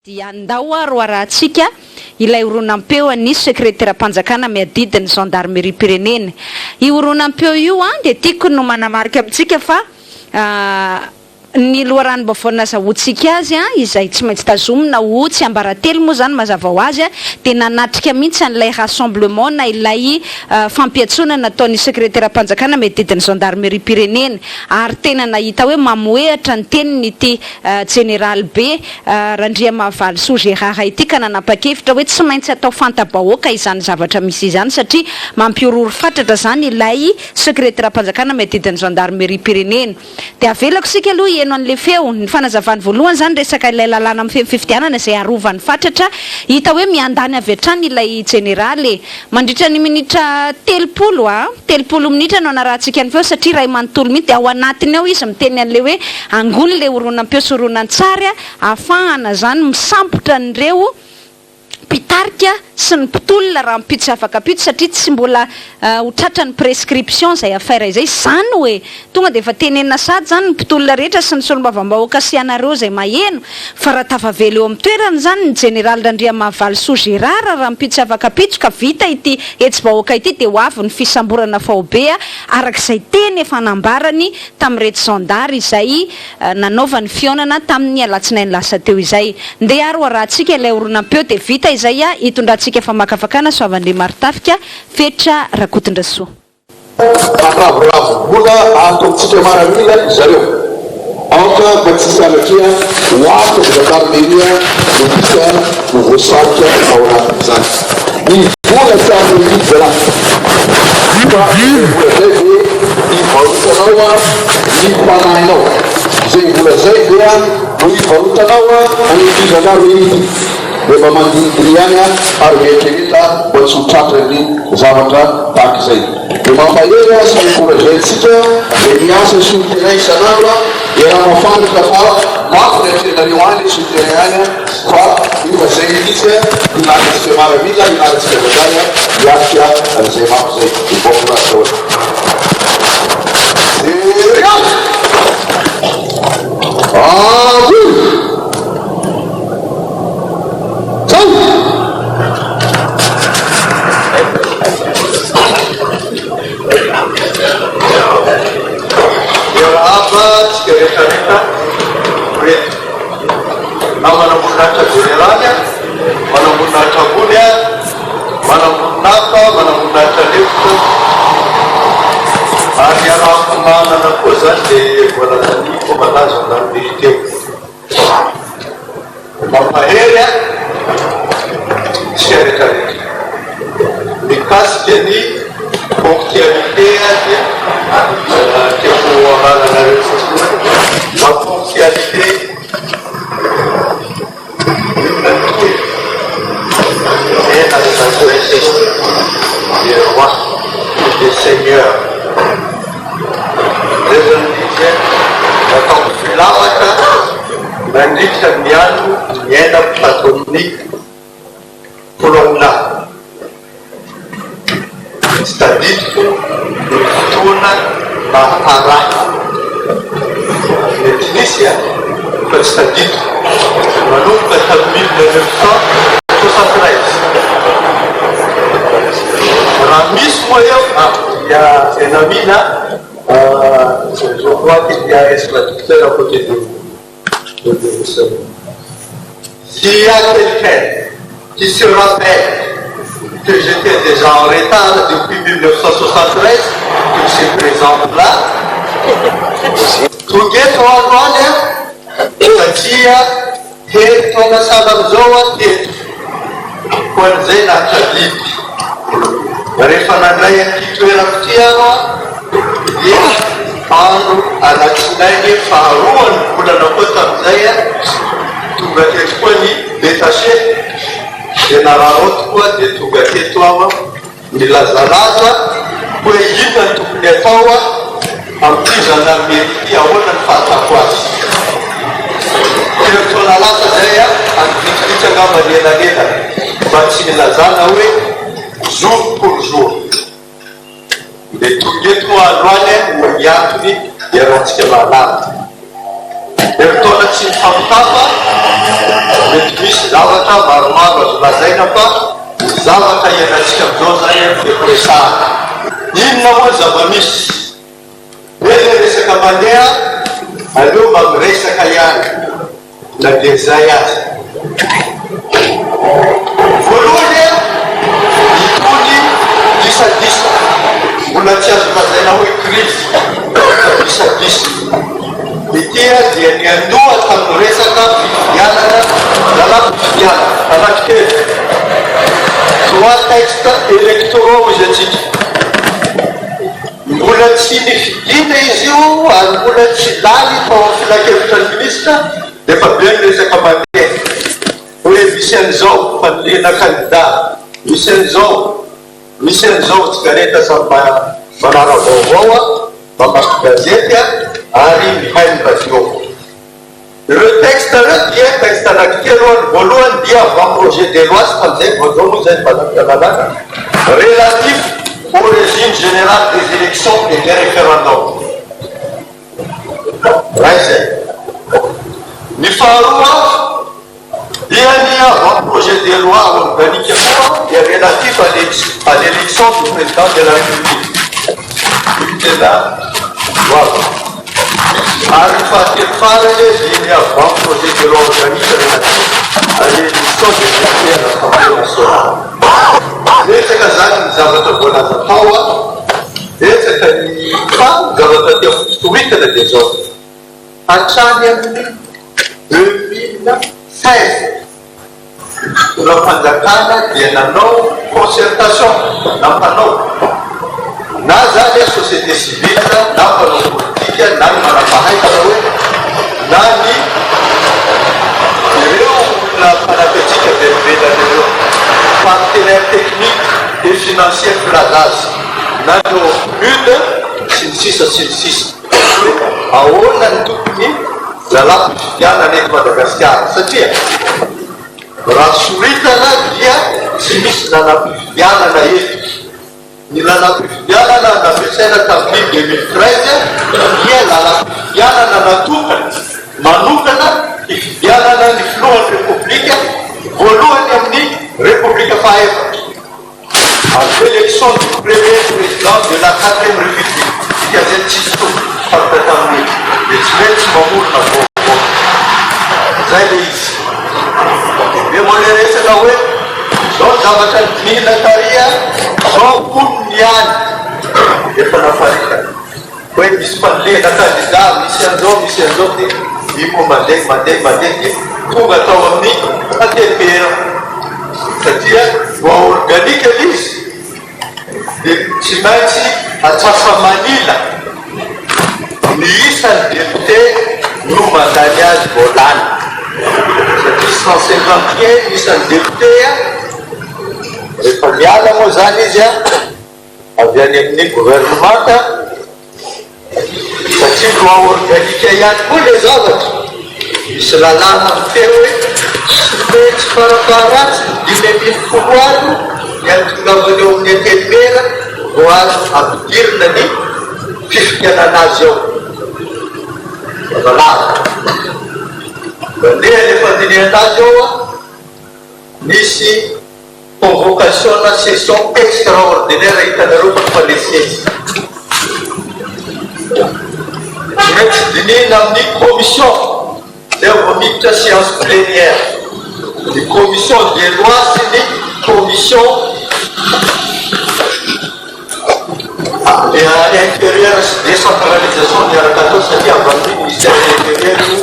Dia andao aro arahantsika ilay horonampeo ny sekretera-panjakana miadidin'ny Zandariamariam-pirenena. Io horonampeo io dia tiako no manamarika amintsika fa ny loharanom-baovao nazahoantsika azy izay tsy maintsy tazomina ho tsy ambaratelo moa zany mazava ho azy dia nanatrika mihitsy an'ilay rassemblement na ilay fampiatsoana nataon'ny sekretera-panjakana miadidin'ny Zandariamariam-pirenena ary tena nahita hoe mamoehatra ny teniny ity Général be Randriamahavalisoa Girard ity ka nanapa-kevitra hoe tsy maintsy atao fanta-bahoaka izany zavatra misy izany satria mampiororo fatratra zany ilay sekretera-panjakana miadidin'ny Zandariamariam-pirenena. Dia avelako sika aloha eno an'le feo ny fanazavany voalohany zany resaka ilay lalàna amin'ny fifidianana izay arovan'ny fatratra hita hoe miandany avy hatrany ilay Général mandritra ny minitra 30 minitra no anarahantsika ny feo satria ray manontolo mihitsy dia ao anatiny ao izy miteny an'le hoe angony le horonampeo sy horonan-tsary ahafahana zany misampotra an'ireo mpitarika sy ny mpitolona raha mipitsy afaka pitsy satria tsy mbola ho tratran'ny prescription zay affaire izay zany hoe tonga dia efa tenenina sady zany ny mpitolona rehetra sy ny solombavambahoaka sy anareo zay maheno fa raha tafavela eo amin'ny toerana zany ny Général Randriamahavalisoa Girard raha mipitsy afaka pitsy ka vita ity etsy-bahoaka ity dia ho avy ny fisamborana faobe arak'izay teny efa nambarany tamin'ireto zandary izay nanaovany fionana tamin'ny alatsinainy lasa teo izay. Ndeha aro arahantsika ilay horonampeo dia vita izay hitondratsika famakafakana soavan'le martafika fetra rakotondrasoa ravoravobola ataontsika maramila zareo aoka mba tsy salatria hoato Zandariamariam notika no voasarika ao anatin'izany ny vola tsy amin'ny zala fa vola zay dia ivarotanao ny Fanahinao zay vola zay dia no ivarotanao amin'ny Zandariamariam rehefa mandindry ihany ary mietremeta mba tsy ho tratrany zavatra tahaka izay dia mampahery sy mikorazayntsika dia miasa sy ny tena isan'andro dia raha mafantatra fa mafy ny tenareo any sy ny tena any fa io zay mihitsy inaratsika maramila inaratsika vadanya miasika an'izay mafy zay ibokorasa hoe manamboninahitra Général, manamboninahitra ambony, manamboninahitra, manamboninahitra lefitra ary arahako manana koa zany dia voalazany fomalaza andany teo mampahery tsy rehetrarehetra mikasika ny ponctualité dia tiako analanareo ma ponctualité des rois et des seigneurs. Les Indiens, attends, filavaka, mandritra ny andro ny aina patronny kolonina. Tsy tadidiko ny fotoana maharaha. Mety nisy fa tsy tadidiko. Manomboka tamin'ny 1973. Raha misy moa eo il y a un ami là, je crois qu'il y a un traducteur à côté de s'il y a quelqu'un qui se rappelle que j'étais déjà en retard depuis 1973, que c'est présent là, tout est en droit, satria heritona salamizao teto ho an'izay nahatadidy rehefa nandray an'ity toerako ty ano dia andro alatsinainy faharoany volana koa tamin'izay tonga teto koa ny détaché Général koa dia tonga teto ama milazalaza hoe inona ny tokony atao amin'ity Zandariamariam ahoana ny fahatako azy teotona lasa zay anivitsivitsy angamba lenalela mba tsy milazana hoe jour pour jour dia tonga eto aloany ho miantony dia rahantsika malama. Ertona tsy mifamitafa mety misy zavatra maromaro azo lazaina fa zavatra ianantsika amizao zany fiampiresahana. Inona moa zava-misy? Hoe le resaka mandeha aleo mba miresaka ihany na dia zay azy. Voalohany itony disadisa mbola tsy azo lazaina hoe crise disadisa. Itia dia ny andoha tamin'ny resaka fifidianana lala-pifidianana anankely. Trois textes électoraux izy atsika. Mbola tsy nifidina izy io ary mbola tsy laly tao amin'ny filakevitra ny minisitra dia efa be ny resaka mandeha hoe misy an'izao fanilena candidat, misy an'izao tsikareta samy manara vaovao mamaky gazety ary mihay ny radio. Ireo texte reo dia texte anankitelo voalohany dia avant projet de loi sy tamin'izay voadao moa zay mpanampialalana relatif au régime général des élections et des référendums. Raha izay. Ny faharoa dia ny avant projet de loi organique dia relatif à l'élection du président de la République. Tena voilà. Ary fahatelo farany dia ny avant projet de loi organique relatif à l'élection du président de l'Assemblée nationale. Resaka zany ny zavatra voalaza tao resaka ny zavatra tia fitoritana dia zao hatrany amin'ny 2016 fanjakana dia nanao concertation nampanao na zany société civile na mpanao politika na ny manam-pahaizana hoe na ny ireo olona mpanapetsika velivela ireo partenaire technique et financier filazazy na no UNE sy ny sisa ahoana ny tokony lala-pifidianana eto Madagasikara satria raha soritana dia tsy misy lala-pifidianana eto. Ny lala-pifidianana nampiasaina tamin'ny 2013 dia lala-pifidianana natokana manokana hifidianana ny filohan'ny repoblika voalohany amin'ny repoblika fahaefatra à l'élection du premier président de la 4e république dia zay tsisy tompo fatata amin'ny dia tsy mety mamorona vaovao zay le izy. Dia mbola resaka hoe zao zavatra mihina taria zao onony ihany efa nafaritana hoe misy fanilena candidat misy an'izao dia io mandeha dia tonga tao amin'ny atempera satria voa organique izy dia tsy maintsy atsasa manila ny isan'ny député no mandany azy voalany satria 151 isan'ny député rehefa miala moa zany izy avy any amin'ny gouvernemanta satria loi organique ihany koa le zavatra misy lalàna miteo hoe tsy mety farafaratsy 5,000 ny antongavany eo amin'ny antelimera vo azo ampidirina ny fifidianana azy ao avalava mandeha le fandiniana azy ao misy convocation na session extraordinaire hitanareo fampalesesy tsy maintsy dinina amin'ny commission zay vo miditra séance plénière ny commission des lois sy ny commission intérieur sy décentralisation miaraka atao satria avy amin'ny ministère intérieur io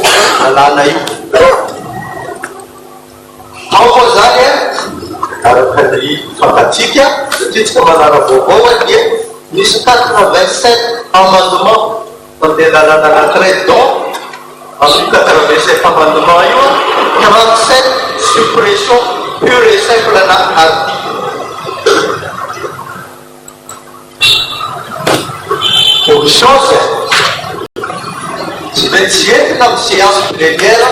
alana io ao moa zany araka ny fantatsika satria tsika manara vaovao dia misy 87 amendement mandeha lalana anankiray donc amin'ny 87 amendement io 37 suppression pure et simple na article. Commission tsy maintsy entina amin'ny séance plénière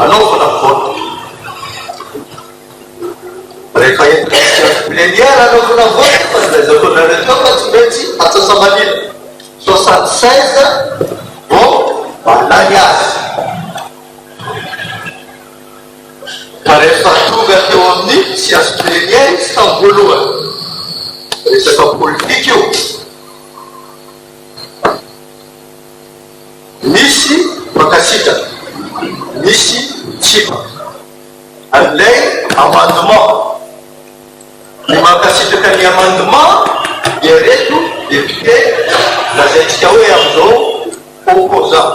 anaovana vote rehefa entina séance plénière anaovana vote fa zazako naretao fa tsy maintsy atsasa manila 76 vo malany azy fa rehefa tonga teo amin'ny sianse plénière izy tamin'ny voalohany resaka politika io misy makasitraka misy tsipa an'ilay amendement ny makasitraka ny amendement dia reto député lazaintsika hoe am'izao opposant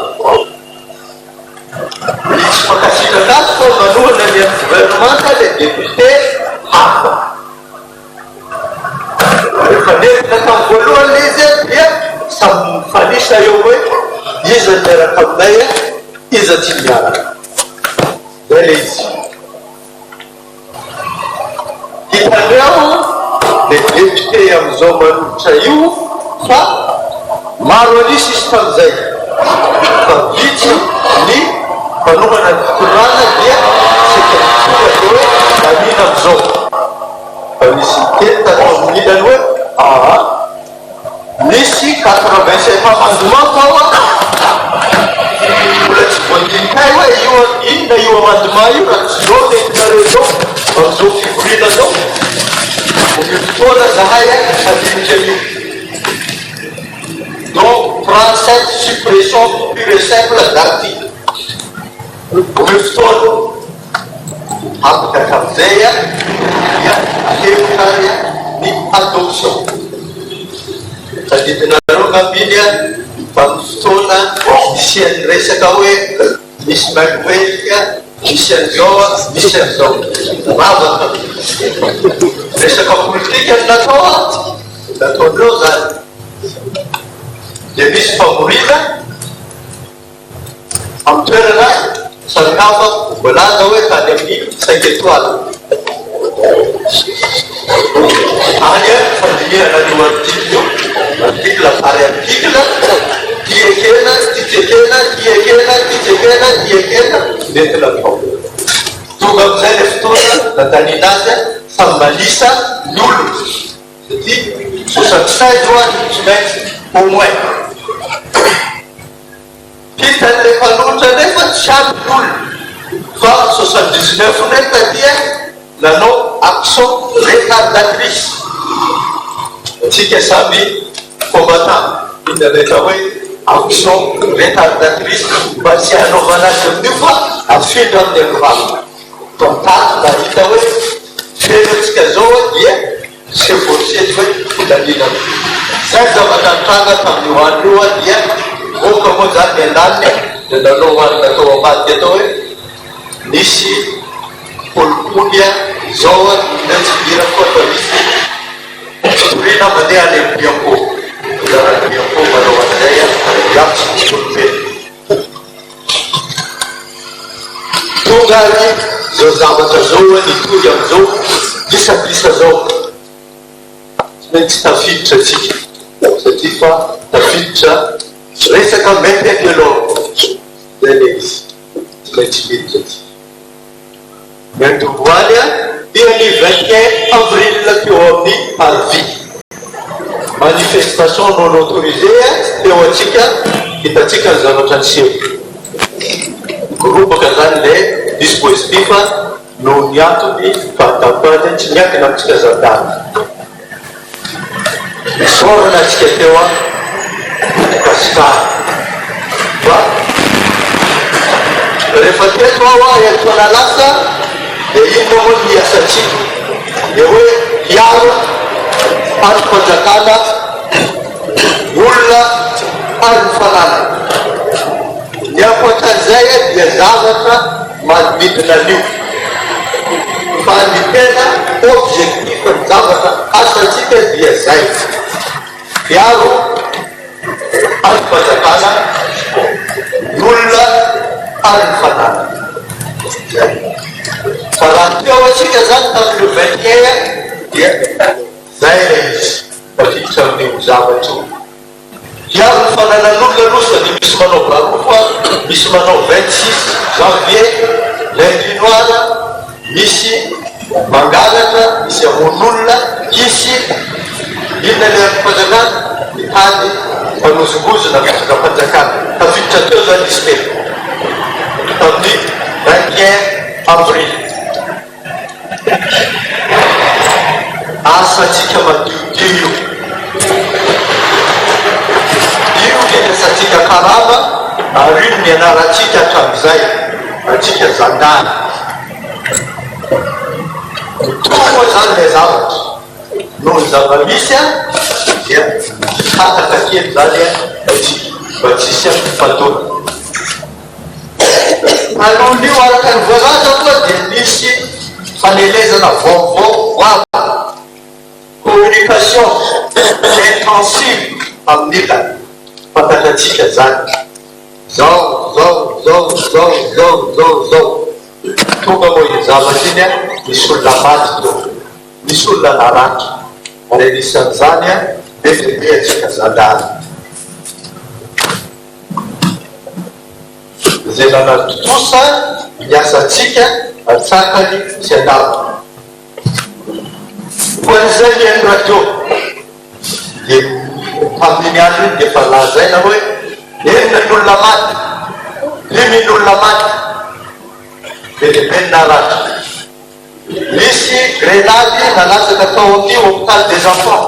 ny tsy makasitraka azy fa manohana ny amin'ny gouvernement ka le député hafa rehefa nentina tamin'ny voalohany le izy dia samy mifanisa eo hoe iza miaraka aminay iza tsy miaraka zay le izy hitandrao le député am'izao manolotra io fa maro anisy izy tam'izay fa vitsy ny manohana ny fitondrana dia sekretira hoe manina am'izao fa misy teny tatao amin'ilany hoe misy 85 amendement fa mbola tsy voadinikay hoe io inona io amendement io raha tsy zao nentinareo zao am'izao fivorina zao omio fotoana zahay adinitra io donc 37 suppression pure et simple d'article omio fotoana afaka hatramin'izay dia ahevitany ny adoption tadidinareo ngambiny fa ny fotoana isian'ny resaka hoe misy magoelika misy an'izao misy an'izao ravaka resaka politika ny nataon'ireo zany dia misy favorina amin'ny toerana samihafa voalaza hoe tany amin'ny 5 étoile any fandinihana io article io article pary article tiekena titekena tiekena titekena tiekena nentina tao tonga am'izay le fotoana natanina azy samy malisa ny olo satria 65 roa tsy maintsy au moins hitan'le mpanotra nefa tsy ampy olo fa 79 nefa dia nanao action retardatrice tsika samy combattant inona rehetra hoe action retardatrice mba tsy hanaovana azy amin'io fa afindra amin'ny anovana tontany mba hita hoe feno antsika zao dia sevorsety hoe filaminana zay zava-tantranga tamin'io andro io dia oka moa zany andaniny dia nanao hoanina atao ambadiky atao hoe nisy polikonya zao natsibira koa atao misy fitorina mandeha any amin'ny biampo zarany biampo manao an'izay iatsy misy olopeny tonga any zao zavatra zao nitonga am'izao disabisa zao tsy maintsy tafiditra atsika satria fa tafiditra resaka maître de l'ordre zay le izy tsy maintsy miditra atsika miantomboany dia ny 21 avril teo amin'ny arvi manifestation non autorisé teo atsika hitatsika ny zavatra niseho goropaka zany le dispositif no niantony fahatampany tsy niankina amitsika zandary misorana atsika teo kasikary fa rehefa teto ao iatoana lasa dia inona moa ny asatsika dia hoe hiaro antom-panjakana olona ary ny fanana ny ankoatran'izay dia zavatra manodidina an'io fa ny tena objectif ny zavatra asatsika dia zay hiaro antom-panjakana olona ary ny fanana fa raha teo atsika zany tamin'io 21 dia zay le izy mafiditra amin'io zavatra io hiaro ny fananan'olona aloha sady misy manao barofa misy manao 26 janvier lundi noir misy mangalatra misy amon'olona isy inona le antom-panjakana mitady fanozongozona mitraka panjakana tafiditra teo zany izy teny tamin'ny 21 avril karama ary ny anarantsika hatramin'izay atsika Zandary. Tokoa zany ilay zavatra noho ny zava-misy dia hataka kely zany mba tsisy fifatona. Alohan'io araka ny voalaza koa dia misy fanelezana vaovao avy communication intensive amin'ny ilany fantantatsika zany zao tonga moa io zavatra iny misy olona maty to misy olona naranky ary anisan'izany bebe atsika Zandary zay nanatotosa miasantsika atsakany sy anavy. Koan'izay ny radio dia amin'ny andro iny dia fa lazaina hoe enina ny olona maty, 5 olona maty, bebe naratra. Misy grenady nalatsaka tao amin'ny hôpital des enfants,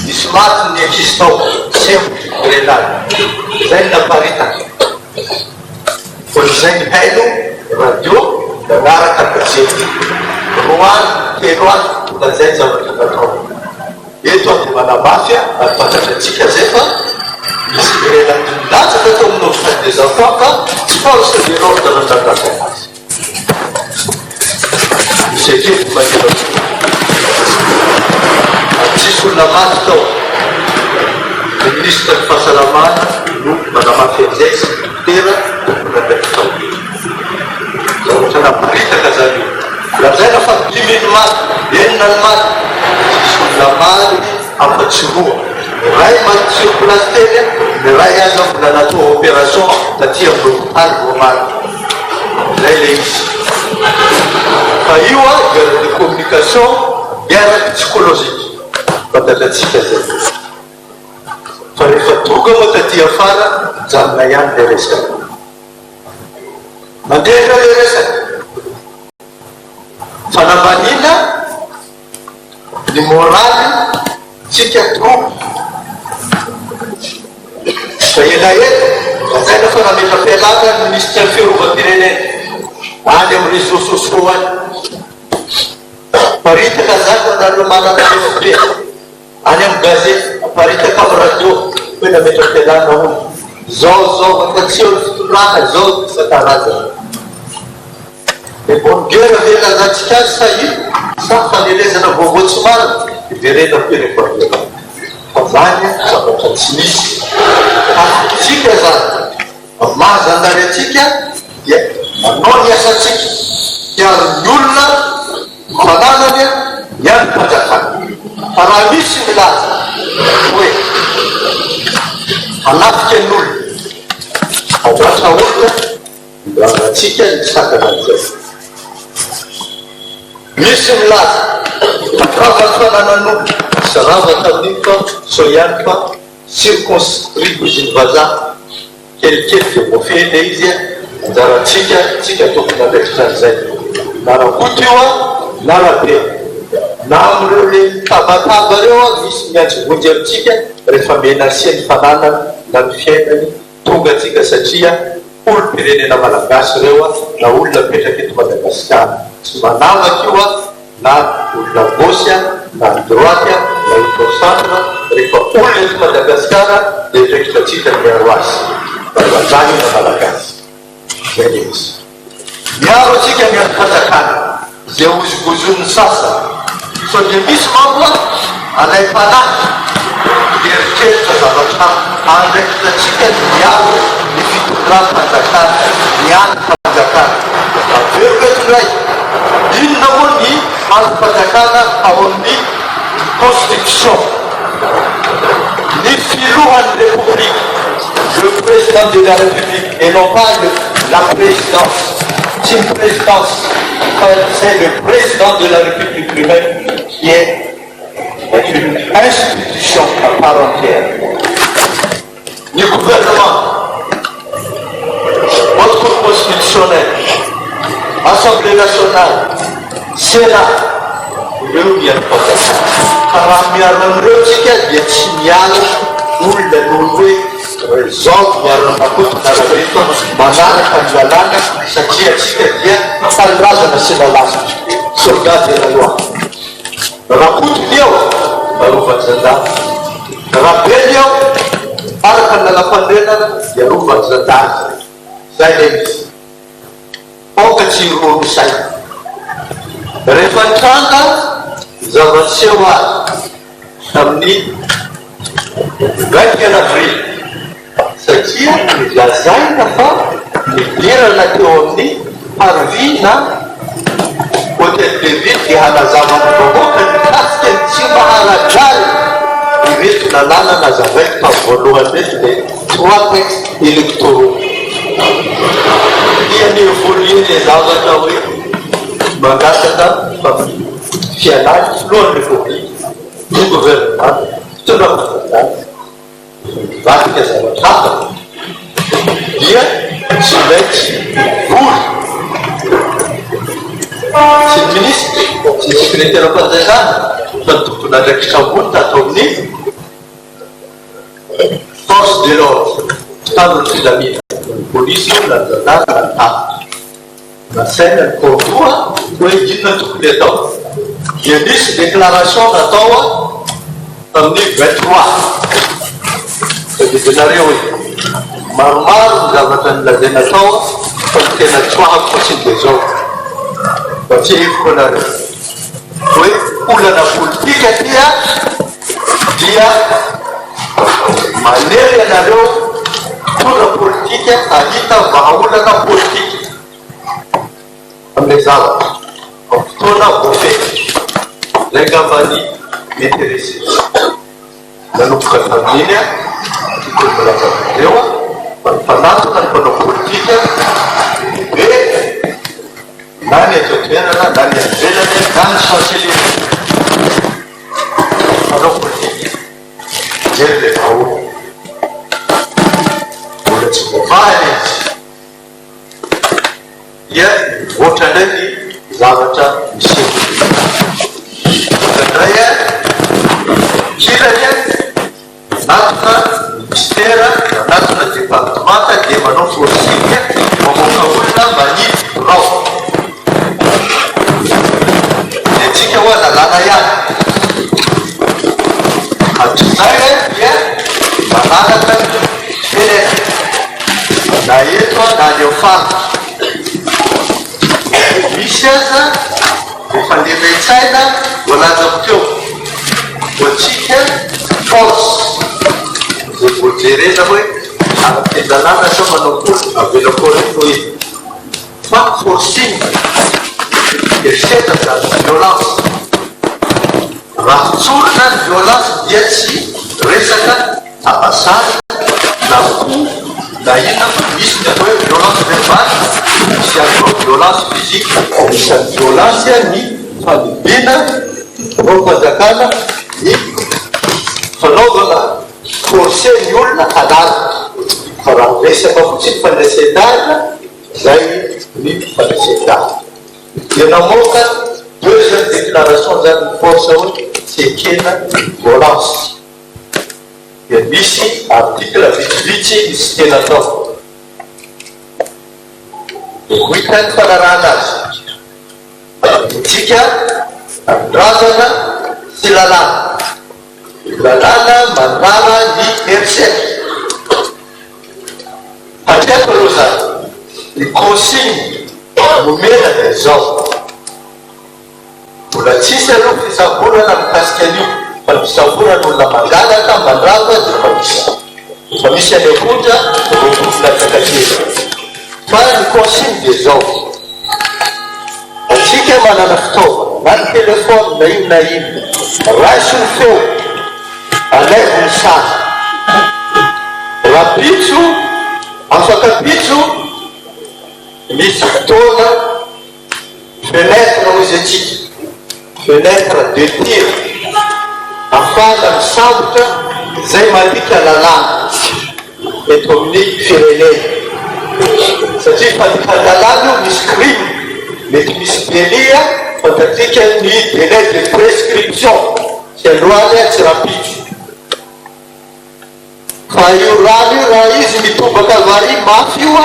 misy maty ny ankisy tao semboky grenady, zay ny naparitaka. Koan'izay ny haino radio nanaraka gazety telo andro zay zavatra natao. Eto dia manamafia ary fantantatsika zay fa misy grenady nilatsaka tao amin'ny hôpital des enfants fa tsy force de l'ordre nanaraka azy. Misy akely manelo tsisy olona maty tao. Ny ministre ny fahasalamana no manamafia an'izay sy tera nandraiky tao. Zavatra naparitaka zany io. Lazaina fa 5 maty, 9 maty, tsisy olona maro ampatsiroa. Ny ray maty sur place teny, ny ray aza mbola natao opération taty amin'ny hôpital vao maty. Zay le izy. Fa io guerre de communication, guerre psychologique. Fantantatsika zay. Fa rehefa tonga moa taty afara, janona ihany le resaka. Mandeha le resaka. Fanamanina ny moraly tsika groupe. Fa elaela lazaina fa nametra-pialana ny ministre ny fiarovam-pirenena any amin'ny réseaux sociaux any. Paritaka zany manareo manana be any amin'ny gazety, paritaka amin'ny radio hoe nametra-pialana olo zao matatsio ny fitondrana zao isan-karazana. Le bonne guerre vela zatsika azy sa io sa fanelezana vaovao tsy marina iverena rehefa vela. Fa zany zavatra tsy misy. Tsika zany mahazandary atsika dia manao ny asantsika hiaro ny olona mananany hiaro ny mpanjakana. Fa raha misy milaza hoe hanafika ny olona adratra olona rahatsika ny sakana an'izay. Misy milaza ravaka fananan'olona sy ravaka amin'iny fa so ihany fa circonscrit izy ny vazaha kelikely dia mofeny izy anjaratsika tsika tokony andraikitra an'izay. Na rahakoto io na rahabe na amin'ireo le tabataba reo misy miantsovonjy amintsika rehefa menasia ny fananana na ny fiainany tonga atsika satria olo-pirenena malagasy reo na olona mipetraka eto Madagasikara. Tsy manavaka io na olona gauche na droite na centre rehefa olona eto Madagasikara dia mipetraka atsika miaro azy. Zany na malagasy. Zay le izy. Miaro atsika miaro mpanjakana zay ozogozon'ny sasany. So dia misy mambo alay Fanahy eritreritra zavatra andraikitra atsika miaro ny fitondrana mpanjakana, ny any mpanjakana. Aveo retondray inona moa ny any-mpanjakana ao amin'ny constitution. Ny filohan'ny république, le président de la République et non pas la présidence. C'est une présidence, c'est le président de la République lui-même qui est une institution à part entière. Le gouvernement, votre Cour constitutionnelle, Assemblée nationale, Sénat, le bien Karamiaran Rotika, Yachimial, Oula Noué, zao miaranakotonarareto manaraka ny lalàna satria atsika dia tanindrazana sy lalàna soldat de la loi raha potony eo arovany-jandary raha bely eo araka ny lalam-pandrenana dia arovany-jandary zay le izy aoka tsy rono say rehefa tranga zava-tseho azy amin'ny raika avril satria milazaina fa midirana teo amin'ny parvis na hôtel de ville dia hanazavana vahoaka ny kasika ny tsy maharajary ireto lalàna nazavaiko tavoalohany reto le 3 textes électoraux dia ny évoluer le zavatra hoe mangasaka Fanahy lohan'ny république ny gouvernement fitondram-pahitana mivatika zavatra hafa dia tsy maintsy vory sy ny ministre sy ny secrétaire am-panjakana fa ny tompona andraikitra ambony tatao amin'ny force de l'ordre mpitandro ny filaminana ny polisy nanjanana ny tafa nasaina ny contoa hoe inona tokony atao dia nisy déclaration natao amin'ny 23 tadidinareo hoe maromaro ny zavatra nilazaina atao fa ny tena tsoahako fotsiny de zao fa tsy heviko anareo hoe olana politika dia manery anareo mpitondra politika ahita vahaolana politika amin'le zavatra fotoana voafety zay ngambany intéressé nanomboka tamin'iny a tokony milazavandreo fa ny fanatona ny mpanao politika be na ny atotoerana na ny avelany na ny chancelier mpanao politika jery le vahoaka ola tsy voavaly izy dia voatra ndray ny zavatra miseho ndray kirany natona ministera natona départementa dia manao forcing mamoaka olona manidy rao dia tsika hoa lalàna ihany hatrizay dia manaraka fenetra na eto na leo faritra misy aza efa lemetsaina voalazako teo voatsika force zay voajerena hoe ara-piandalàna sa manao avelakôry hoe fa forcing eriseta zany violence raha tsorona ny violence dia tsy resaka abasary na ko na inona misy ny atao hoe violence verbale misy atao violence physique misy any violence ny fanibina rom-panjakana ny fanaovana forcé ny olona hanary fa raha resaka fotsiny fandraisedana zay ny fandraisedana dia namoaka deuxième déclaration zany ny force hoe tsekena violence dia misy article vitsivitsy misy tena atao hoitany fanarahana azy itsika andrazana sy lalàna manara ny RCF hatreko aloha zany ny consigne nomena dia zao mbola tsisy aloha fisaborana mikasika an'io fa ny fisaborana olona mangalaka mandrava dia fa misy any akotra robotina kakatera fa ny consigne dia zao atsika manana fitaovana na ny telefony na ino raisy ny feo alaivo ny sary raha pitso afaka pitso misy fotoana fenêtre ozy atsika fenêtre de tir afana misambotra zay malika lalàna eto amin'ny firenena satria fandikan-dalàna io misy crime mety misy delia fantatrika ny délai de prescription sy aloany tsy rapitso fa fa io rano io raha izy mitobaka vary mafy io a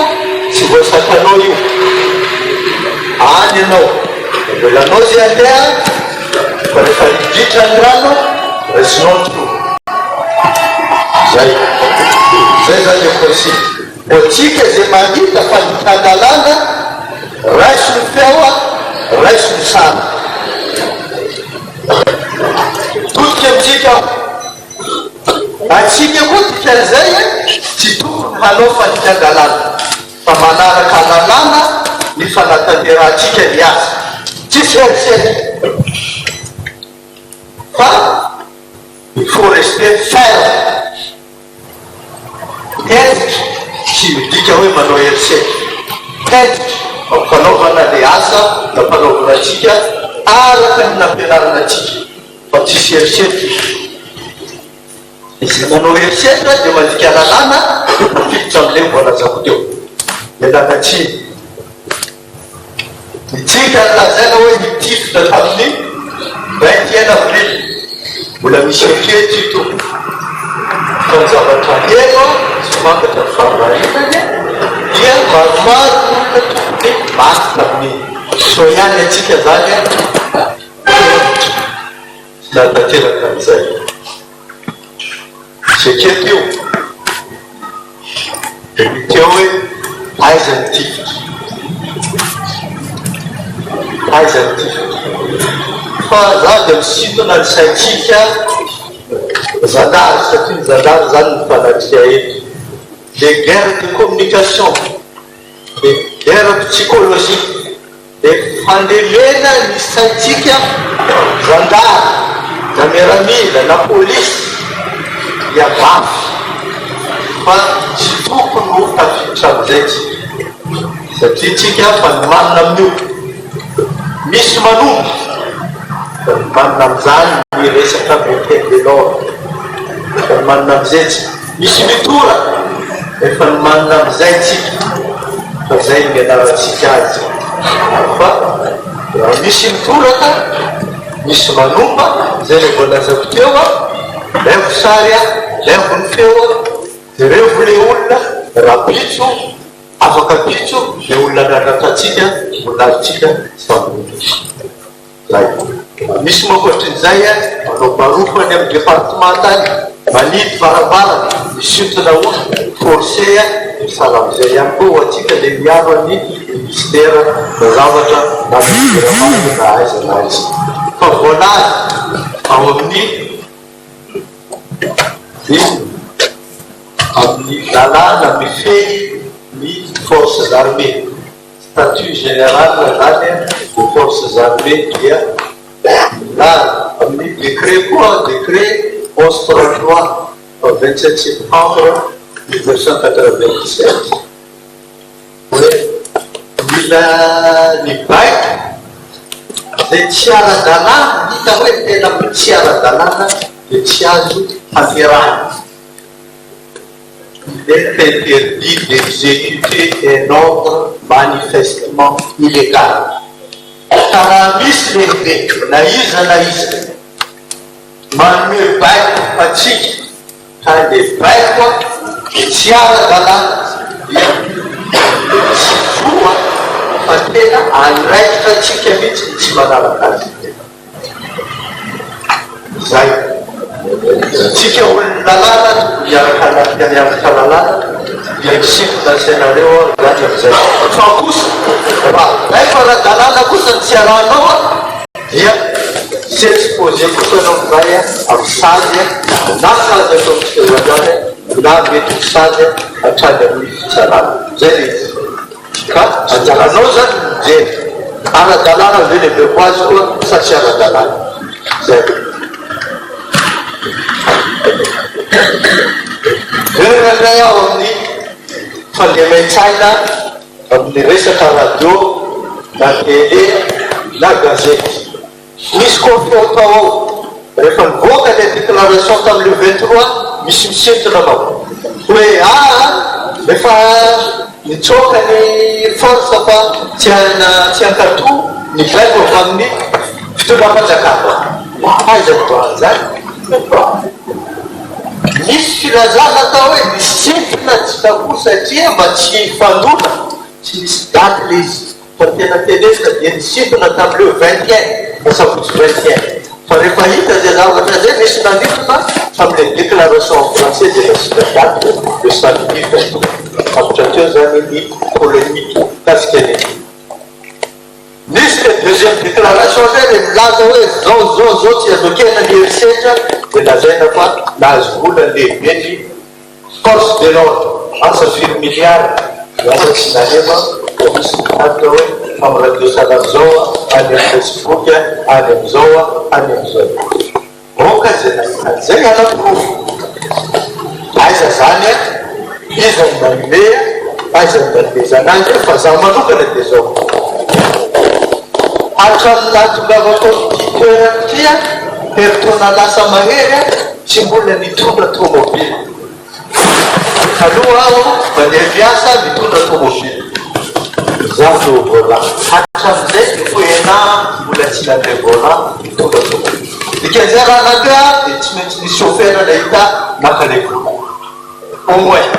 tsy voasakanao io any ianao velanao zay andeha fa rehefa midritra ny rano resinotro zay zany eporsity otsika zay mahita fa nitanalana raiso ny feo a raiso ny sana totika amitsika atsika koa tikan'izay tsy tokony hanao fanitangalana fa manaraka lalàna ny fanatanterahtsika ny azy tsisy herisety fa il faut rester ferme tezitra tsy midika hoe manao herisety tezitra ampanaovana le asa na mpanaovana atsika araka ny nampianarana atsika fa tsisy herisety izy manao herisety de mandika lalàna mafilitra am'le mbolazako teo melaka tsiny itsika lazaina hoe nitifitra tamin'ny 21 avril mbola misy ekety to fa ny zavatra heno tsy mangatra famaritany dia maromaro olona tokony maty tamin'ny so ihany atsika zany tsy natateraka am'izay seketo io de miteo hoe aizany tifitra aizany tifitra fa za de misintona ny saitsika Zandary satria ny Zandary zany ny fanatria eto de guerre de communication de guerre psychologique de fandemena ny saitsika Zandary na miaramila na polisy dia mafy fa tsy tokony ho tafiditra am'izay tsika satria tsika fa ny manina amin'io misy manombo fa ny manina am'izany ny resaka montaigne de l'or fa ny manina am'izay tsika misy mitora efa ny manina am'izay tsika fa zay mianarantsika azy fa raha misy mitoraka misy manomba zay le voalazako teo a levo sary a levo ny feo a de revo le olona rapitso afaka pitso le olona nanatatsika volalitsika samboly zay misy makoatrin'izay a manao barofany amin'ny département tany manidy varavarana misintona olo forcé a misala am'izay ihany koa atsika le miaro any ministera na zavatra na ministeramaniny na aiza na aiza fa voalazy ao amin'ny amin'ny lalàna mifehy ny forces armées statut général zany de forces armées dia là amin'ny décret koa décret 1133 27 septembre 1997 hoe mila ny baiko zay tsy ara-dalàna hita hoe tena tsy ara-dalàna de tsy azo hampiarahana. Il est interdit d'exécuter un ordre manifestement illégal. Karaha misy lehibe na iza manome baiko atsika ka le baiko tsy ara-dalàna dia tsy voa fa tena anraikitra atsika mihitsy tsy manaraka azy zay tsika olona lalàna miaraka miaraka lalàna dia misintona senareo zany am'izay fa kosa raha baiko ara-dalàna kosa ny tsy arahanao a dia tsy exposé kosa anao zay amy sady na sady atao mitsezazany na mety sady atrany amin'ny fitsarana zay le izy ka anjaranao zany mijery ara-dalàna ve lehibe ko azy koa sa tsy ara-dalàna zay veranay aho amin'ny fandemain-tsaina amin'ny resaka radio na télé na gazety misy conflit atao ao rehefa nivoaka le déclaration tamy le 23 misy misentona anao hoe efa nitsoka ny force fa tsy ankato ny baiko avy amin'ny fitondram-panjakana aiza ny zany misy filazana atao hoe nisintona tsy tapo satria mba tsy fanona tsy misy daty le izy fa tena tenesina dia nisintona tamileo 21 sabotsy 21 fa rehefa hita zay zavatra zay misy nanifona tamile déclaration en français de la citadate de SEMIPI sabotra teo zany ny colonie kasikeny nisy le deuxième déclaration zay le milaza hoe zao tsy azokena ny herisetra dia lazaina fa nahazo vola lehibe ny force de l'ordre asa firmiliary asa tsy naneva misy atao hoe famiradio salamy zao any amin'ny Facebook any am'izao any am'izao oka zay nahita zay anaprofo aiza zany iza ny manome aiza ny manezanazy fa za manokana dia zao hatraminahatongavako ty toerany tia heritona lasa mahery tsy mbola mitondra tomobily aloha aho mandeha miasa mitondra tomobily za no volant hatramizay dia fo ena mbola tsy nandeha volant mitondra tomobily dikan'izay raha nandeha dia tsy maintsy ny chauffeur nahita maka le vola au moins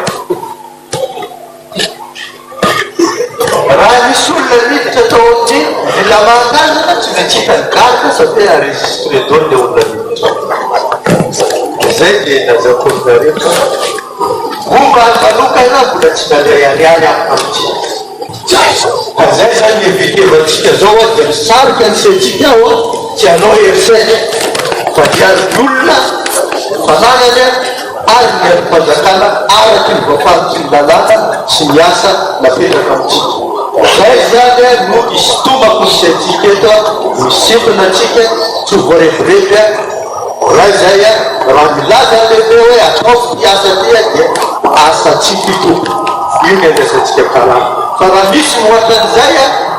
raha misy olona miditra atao amin'ity mila mahangazana tsy maintsy hita ny garde satria enregistré dony le olona miditra zay dia nazakonareo momba ny manokana mbola tsy naleariary amity fa zay zany evitevantsika zao dia misarika ny setsika ao tsy anao heriseny fa diazy olona fananany ary ny herim-panjakana araky ny vafaritsy ny lalàna sy miasa napetraka amitsika zay zany no isotomako ny setsika eto misintona atsika tsy voarevirevy raha zay raha milaza lehibe hoe ataofo iasa tia dia asa tsy fitopo io ny andrasantsika karama fa raha misy moatran'izay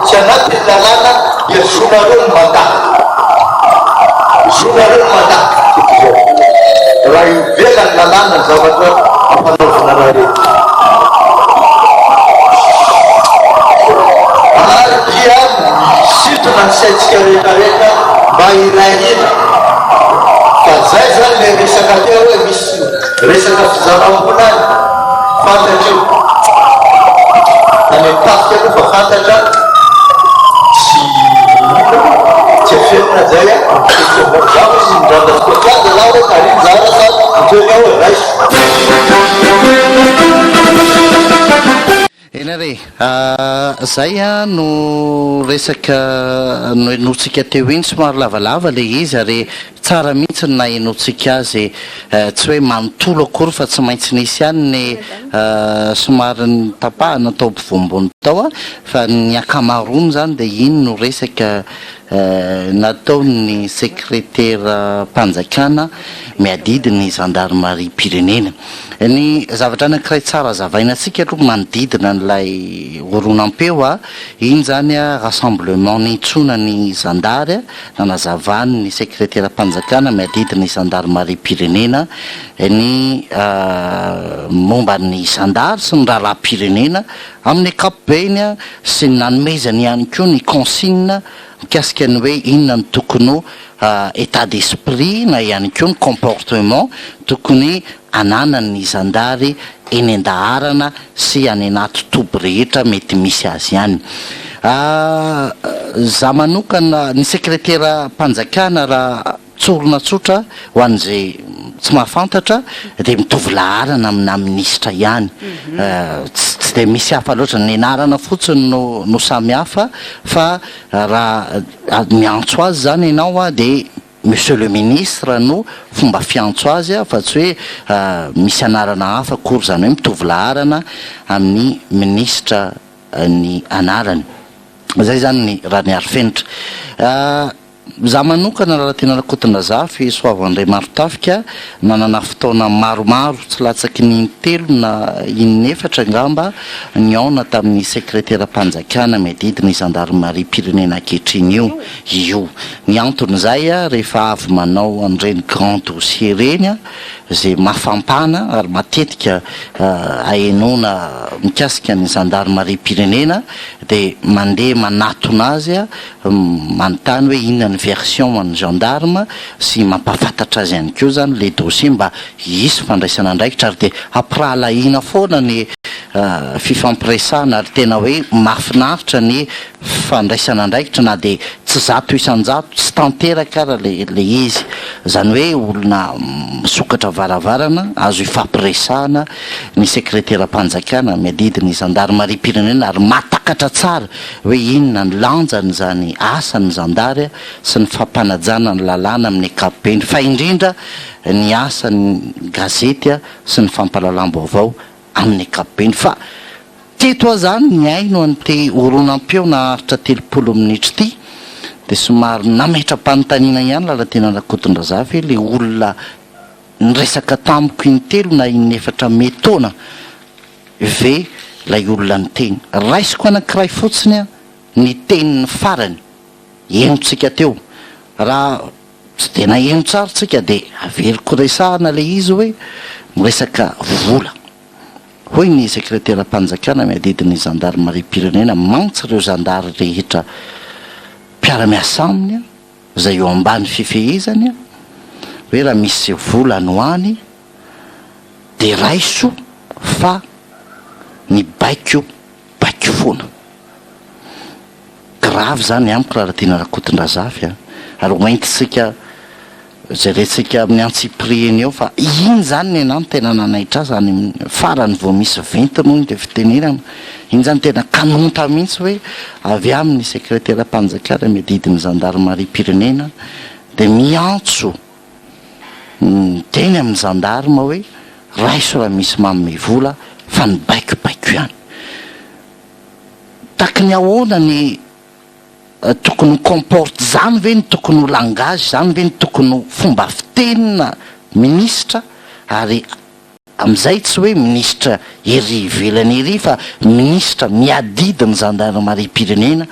tsy anatin'ny lalàna dia zonareo ny mandat raha ivelany lalàna zavatra ampanaovana raha rety ary dia misintona ny saitsika rehetrarehetra mba irahina fa zay zany le resaka teo hoe misy resaka fizaram-bola any fantatra io any tafika aloha fa fantatra tsy aferina zay zao izy midrandasikoatraza za hoe kariny zara sa miteny ao hoe raiso ena re zay no resaka no enotsika teo iny somary lavalava le izy ary tsara mihitsy na enotsika azy tsy hoe manontolo akory fa tsy maintsy nisy ihany ny somary ny tapahana atao mpivoambony tao fa ny akamarony zany dia iny no resaka nataony secrétaire mpanjakana miadidy ny Zandariamariam-pirenena ny zavatra anankiray tsara zavainantsika aloha manodidina n'ilay horonampeo iny zany rassemblement nitsona ny zandary nanazavany ny secrétaire mpanjakana miadidy ny Zandariamariam-pirenena ny momba ny zandary sy ny raharaha-pirenena amin'ny ankapobeny sy ny nanomezany ihany koa ny consigne mikasika ny hoe inona ny tokony état d'esprit na ihany koa ny comportement tokony ananany zandary eny an-daharana sy any anaty toby rehetra mety misy azy ihany za manokana ny secrétaire mpanjakana raha tsorona tsotra ho an'izay tsy mahafantatra dia mitovy laharana amina ministra ihany tsy dia misy hafa loatra ny anarana fotsiny no samy hafa fa raha miantso azy zany ianao dia monsieur le ministre no fomba fiantso azy fa tsy hoe misy anarana hafa akory zany hoe mitovy laharana amin'ny ministra ny anarany zay zany ny raha ny arifenitra za manokana raha tena rakotana zafy soavandray maro tafika nanana fotoana maromaro tsy latsaky ny telo na inefatra angamba ny aona tamin'ny secrétaire mpanjakana miadidy ny Zandariamariam-pirenena ankehitriny io ny anton'izay rehefa avy manao an'ireny grand dossier reny zay mafampana ary matetika ahenona mikasika ny Zandariamariam-pirenena dia mandeha manatona azy manontany hoe inona ny version amin'ny gendarme sy mampafantatra azy ihany keo zany le dossier mba hisy fandraisana andraikitra ary de apralahina foana ny fifampiresana ary tena hoe mahafinaritra ny fandraisana andraikitra na de tsy zato isan-jato tsy tanteraka ara le izy zany hoe olona misokatra varavarana azo ifampiresana ny sekreteram-panjakana miadidiny Zandariamariam-pirenena ary matakatra tsara hoe inona ny lanjany zany asany Zandary sy ny fampanajana ny lalàna amin'ny ankapobeny fa indrindra ny asany gazety sy ny fampahalalam-baovao amin'ny ankapobeny fa teto zany ny aino an'ity horonam-peo naharitra 30 minitra ity de somary nametra-panontaniana ihany lalatena Rakotondrazafy le olona nyresaka tamiko intelo na inefatra metona ve lay olona ny teny raisiko anankiray fotsiny a ny tenin'ny farany enontsika teo raha tsy tena eno tsara tsika de averiko resahana le izy hoe miresaka vola hoy ny sekreteram-panjakana miadidiny Zandariamariam-pirenena mantsy ireo zandary rehetra mpiara-miasa aminy zay eo ambany fifehezany hoe raha misy vola noany de raiso fa ny baiko foana grave zany amiko raha tiana Rakotondrazafy ary oentitsika zay retsika amin'ny antsiprieny eo fa iny zany ny anano tena nanaitra zany farany vao misy venty moa de fitenenana iny zany tena kanonta mihitsy hoe avy amin'ny sekreteram-panjakana miadidiny Zandariamariam-pirenena de miantso teny amin'ny zandarma hoe raiso raha misy manome vola fa ny baiko ihany taky ny ahoana ny tokony comporte zany ve ny tokony langage zany ve ny tokony fomba fitenina ministra ary am'izay tsy hoe ministra ery ivelany ery fa ministra miadidiny Zandariamariam-pirenena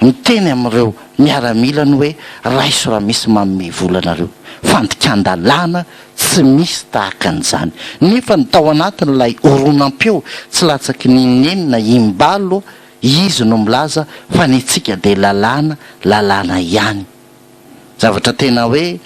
miteny amin'ireo miaramilany hoe raiso raha misy manome vola anareo fandikan-dalàna tsy misy tahaka an'izany nefa ny tao anatin'ilay horonam-peo tsy latsaky ninenina imbalo izy no milaza fa ny tsika de lalàna ihany zavatra tena hoe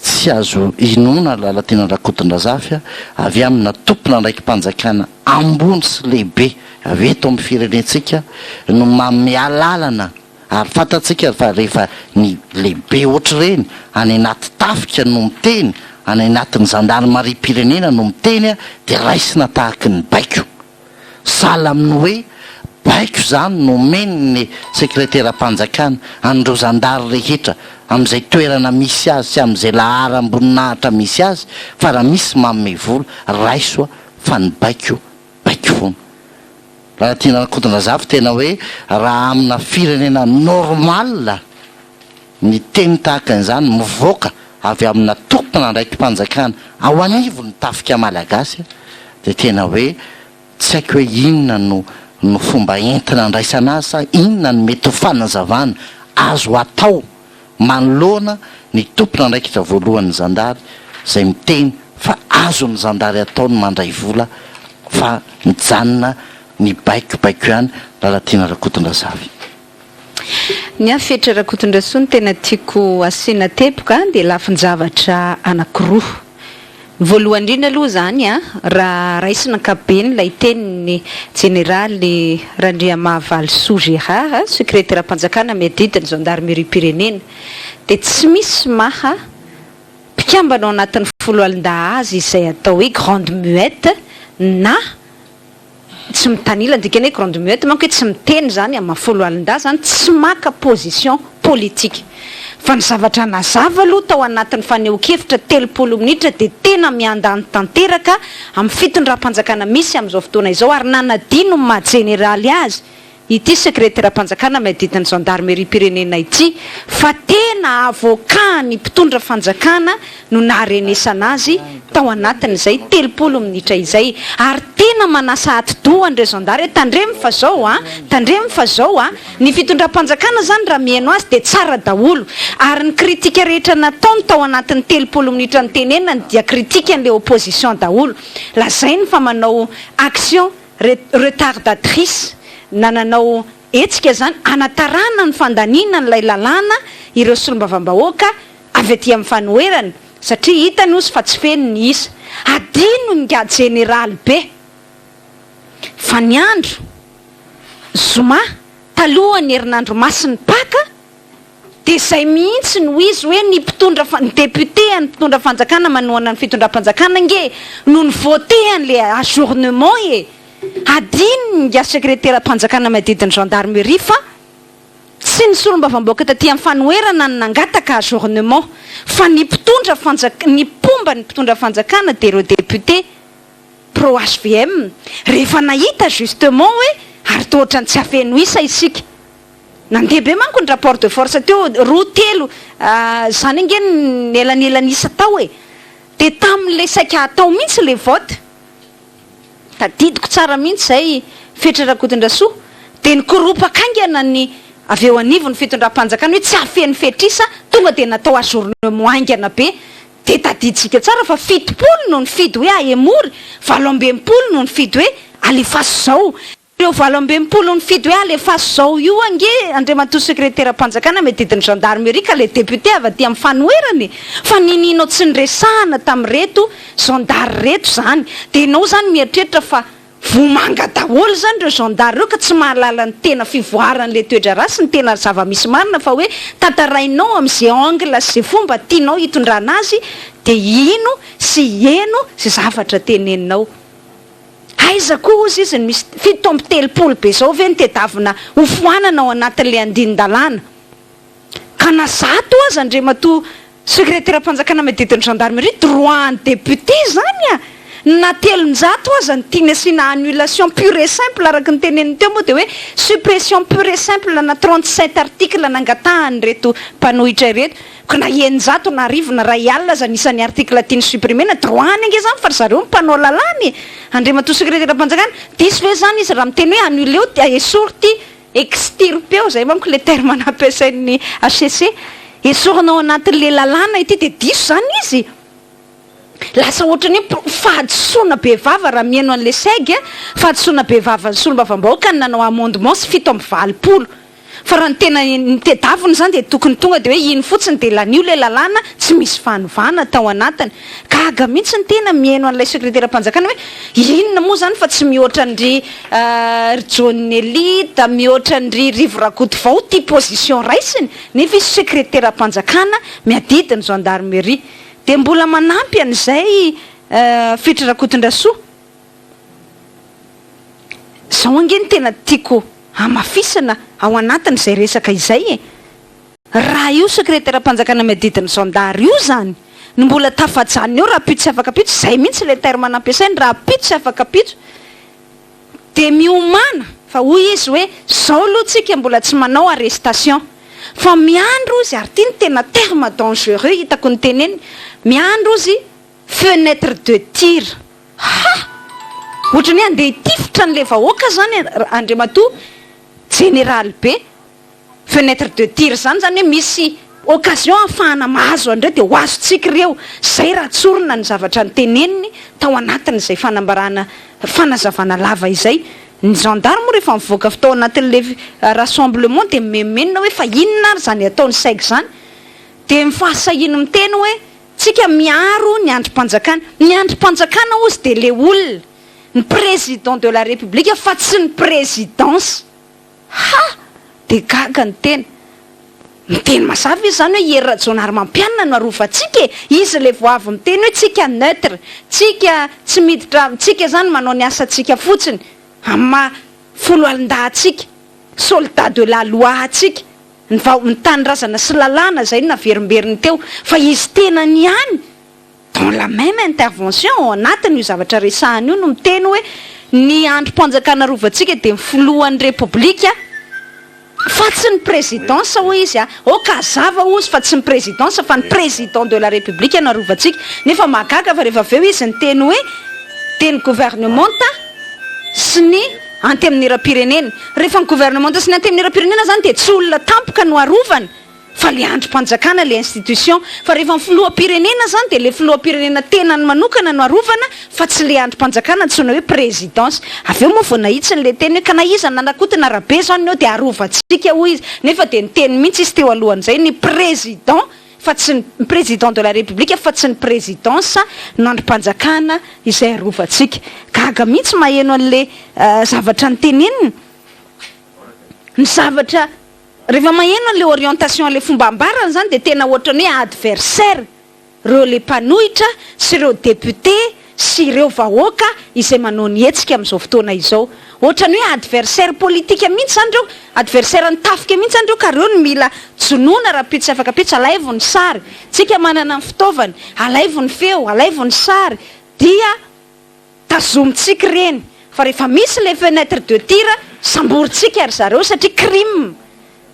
tsy azo inona lalatena Rakotondrazafy avy amina tompona ndraiky mpanjakana ambony sy lehibe avy eto amin'ny firenentsika no mamealalana ary fantatsika fa rehefa ny lehibe ohatr'ireny any anaty tafika no miteny any anatin'ny Zandariamariam-pirenena no miteny de raisina tahaky ny baiko sala amin'ny hoe baiko zany no meniny sekreteram-panjakana andreo zandary rehetra am'izay toerana misy azy sy am'izay laharam-boninahitra misy azy fa raha misy manome vola raiso fa ny baiko foana raha tiana Rakotondrazafy tena hoe raha amina firenena normal ny teny tahaka an'izany mivoaka avy amina tompona ndraiky mpanjakana ao anivo ny tafika malagasy de tena hoe tsy haiko hoe inona no fomba entina andraisana azy sa inona no mety ho fanazavana azo atao manoloana ny tompona ndraikitra voalohany zandary zay miteny fa azo ny zandary ataony mandray vola fa mijanona ny baiko ihany raha tiana Rakotondrazafy ny afetra Rakotondrasoa ny tena tiako asiana tepoka de lafin-javatra anankiroa voalohany indrindra aloha zany raha raisina ankapobeny lay teniny Jeneraly Randriamahavalisoa Girard sekreteram-panjakana miadidiny Zandariamariam-pirenena de tsy misy maha mpikambana ao anatin'ny folo alin-dahazy izay atao hoe grande muette na tsy mitanila dikany hoe grande muette manko hoe tsy miteny zany amin'ny folo alin-daha zany tsy maka position politique fa ny zavatra nazava aloha tao anatin'ny faneho-kevitra 30 minitra de tena miandany tanteraka amin'ny fitondram-panjakana misy amin'izao fotoana izao ary nanadino ny maha-jeneraly azy ity sekreteram-panjakana miadidiny Zandariamariam-pirenena ity fa tena avocat ny mpitondra fanjakana no naharenesana azy tao anatin'izay 30 minitra izay ary tena manasa ati-doha andreo zandary tandremy fa zao ny fitondram-panjakana zany raha mihaino azy de tsara daholo ary ny kritika rehetra nataony tao anatin'ny 30 minitra ny tenenany dia kritika an'le opposition daholo lazainy fa manao action retardatrice nananao etsika zany anatarana ny fandaniana n'ilay lalàna ireo solombavambahoaka avy aty amin'ny fanoerana satria hitany ozy fa tsy feno ny isa adino nga Jeneraly be fa ny andro zoma talohany herinandro masiny paka dia zay mihitsy no izy hoe ny mpitondra ny député ny mpitondra fanjakana manoana ny fitondram-panjakana nge no ny voté an'le ajournement adino nga sekretera mpanjakana madidiny gendarmerie fa tsy ny solombavamboaka taty amin'ny fanoerana ny nangataka ajournement fa ny mpitondra ny pomba ny mpitondra fanjakana dia ireo député pro HVM rehefa nahita justement hoe ary tohatra ny tsy afeno isa isika nandeha be manko ny rapport de force teo roa telo zany nge ny elanelanisa tao e dia tamin'le saika atao mihitsy le vote tadidiko tsara mihitsy zay fetrarakotondrasoa dia nykoropaka angana ny avy eo anivo ny fitondram-panjakana hoe tsy afeny fetrisa tonga dia natao ajournement angana be dia tadiditsika tsara fa 7 no ny fidy hoe aemory 12 no ny fidy hoe alefaso zao ireo 12 no ny fidy hoe alefaso zao io ange Andriamatoa sekretera mpanjakana medidiny gendarmerie ka le député avy aty amin'ny fanoerany fa ninino tsy nyresahana tamin'reto gendary reto zany dia ianao zany mieritreritra fa vomanga daholo zany reo gendary reo ka tsy mahalala ny tena fivoaran'le toedra rasy ny tena zava-misy marina fa hoe tantarainao amin'izay angle sy fomba tianao hitondrana azy dia ino sy eno sy zavatra teneninao aiza koa ozy izy misy 7 be zao ve ny tedavina hofoanana ao anatin'le andinin-dalàna ka nazato azy Andriamatoa sekretera mpanjakana madidiny gendarmerie droit ny député zany a na 300 aza ny tiany asiana annulation pure et simple araka ny teneniny teo moa dia hoe suppression pure et simple na 37 article nangatahany reto mpanohitra ireto ka na 900 na arivo na ray alina aza nisan'ny article tiany supprimer na droit ny ange zany fa ry zareo mpanao lalàny Andriamatoa sekretera mpanjakana diso ve zany izy raha miteny hoe annuleo dia esorty extirpeo zay manko le terme nampiasain'ny ACC esorinao anatin'le lalàna ity dia diso zany izy lasa ohatrany hoe fahadisoana be vava raha mihaino an'le SEG fahadisoana be vava ny solombavambahoaka ny nanao amendement sy 7 fa raha ny tena nytedaviny zany dia tokony tonga dia hoe iny fotsiny dia lanio le lalàna tsy misy fanovana tao anatiny gaga mihitsy ny tena mihaino an'ilay sekretera mpanjakana hoe inona moa zany fa tsy mihoatra ndry Rajaonarimampianina da mihoatra ndry rivorakoto vao ty position raisiny nefa izy sekretera mpanjakana miadidiny gendarmerie dia mbola manampy an'izay fitrarakotondrasoa zao ange ny tena tiako amafisana ao anatin'izay resaka izay e raha io sekretera mpanjakana miadidiny gendary io zany ny mbola tafajany eo raha pito sy afaka pito zay mihitsy le terme nampiasainy raha pito sy afaka pito dia miomana fa hoy izy hoe zao aloha tsika mbola tsy manao arrestation fa miandro izy ary ty ny tena terme dangereux hitako ny teneny miandro izy fenêtre de tir ohatrany hoe andeha hitifitra n'le vahoaka zany Andriamatoa Général be fenêtre de tir zany hoe misy occasion ahafahana mahazo andreo dia ho azotsika ireo zay raha tsorona ny zavatra ny teneniny tao anatin'izay fanambarana fanazavana lava izay ny gendarme rehefa mivoaka tao anatin'le rassemblement dia memenina hoe fa inona ary zany ataony SEG zany dia mifahasahino miteny hoe tsika miaro ny androm-panjakana ny androm-panjakana ozy dia le olona ny président de la république fa tsy ny présidence dia gaga ny tena miteny mazava izy zany hoe ery Rajaonarimampianina no arovantsika izy le voavy miteny hoe tsika neutre tsika tsy miditra tsika zany manao ny asantsika fotsiny amma folo alindahatsika soldat de la loi atsika ny tanyrazana sy lalàna zay naverimberiny teo fa izy tena ny any dans la même intervention ao anatiny io zavatra resahany io no miteny hoe ny androm-panjakana rovantsika dia mifolohan'ny république fa tsy ny présidence hoy izy oka zava ozy fa tsy ny présidence fa ny président de la république narovantsika nefa magaga fa rehefa aveo izy ny teny hoe teny gouvernement sy ny anteminiram-pirenena rehefa ny gouvernement sy ny anteminiram-pirenena zany dia tsy olona tampoka no arovany fa le androm-panjakana le institution fa rehefa ny filoham-pirenena zany de le filoham-pirenena tena ny manokana no arovana fa tsy le androm-panjakana ntsona hoe présidence avy eo moa vao nahitsiny le teny hoe ka na iza nanakotana rabe zany eo de arovantsika hoy izy nefa de ny teny mihitsy izy teo alohan'izay ny président fa tsy ny président de la république fa tsy ny présidence no androm-panjakana izay arovantsika gaga mihitsy maheno an'le zavatra ny teneniny ny zavatra rehefa maheno an'le orientation le fomba ambarana zany de tena ohatrany hoe adversaire reo le mpanohitra sy ireo député sy ireo vahoaka izay manao ny hetsika amin'izao fotoana izao ohatrany hoe adversaire politika mihitsy zany reo adversaire ny tafika mihitsy zany reo ka reo no mila jonoana raha pitsy afaka pitsy alaivo ny sary tsika manana ny fitaovany alaivo ny feo alaivo ny sary dia tazomitsika reny fa rehefa misy le fenêtre de tir samboritsika ary zareo satria crime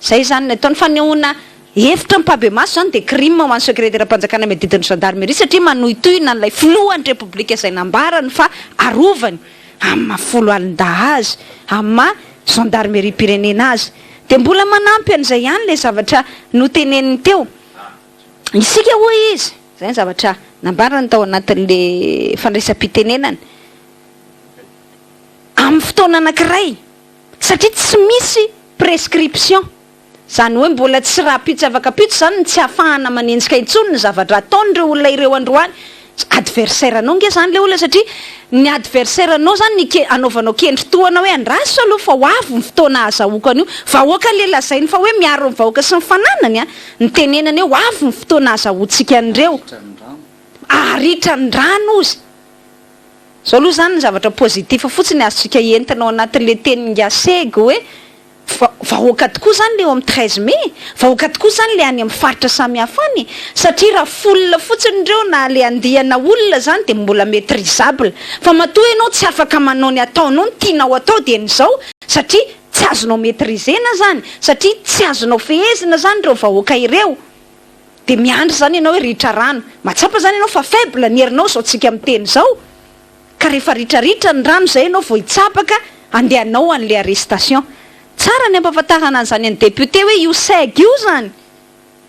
zay zany nataony fanehoana hevitra mpabe maso zany de crime ho an'ny secrétaire mpanjakana miadidin'ny gendarmerie satria manohitohina n'ilay filohan'ny république izay nambarany fa arovany amin'ny mahafolo alin-dahazy amin'ny maha Zandariamariam-pirenena azy de mbola manampy an'izay ihany le zavatra noteneniny teo isika hoy izy zay ny zavatra nambarany tao anatin'le fandraisam-pitenenany amin'ny fotoana anankiray satria tsy misy prescription zany hoe mbola tsy raha pitsy afaka pitsy zany tsy ahafahana manenjika intsony ny zavatra ataon'ireo olona ireo androany adversaire anao nge zany le olona satria ny adversaire anao zany ny anaovanao kendry toana hoe andraso aloha fa ho avy ny fotoana azahoakany io vahoaka le lazainy fa hoe miaro ny vahoaka sy ny fananany a ny tenenany hoe ho avy ny fotoana azahoantsika an'ireo aritra ny rano izy zao aloha zany ny zavatra positif fotsiny azotsika entinao anatin'le teninga SEG hoe vahoaka tokoa zany le eo amin'ny 13 mai vahoaka tokoa zany le any amin'ny faritra samihafa any satria raha folona fotsiny reo na le andihana olona zany de mbola maîtrisable fa matoa ianao tsy afaka manao ny ataonao ny tianao atao de n'izao satria tsy azonao maîtrisena zany satria tsy azonao fehezina zany reo vahoaka ireo de miandry zany ianao hoe ritra rano matsapa zany ianao fa faible ny herinao zao tsika amin'ny teny zao ka rehefa ritraritra ny rano zay ianao vao hitsapaka andehanao an'le arrestation tsara ny ampahafantarana an'izany any député hoe io SEG io zany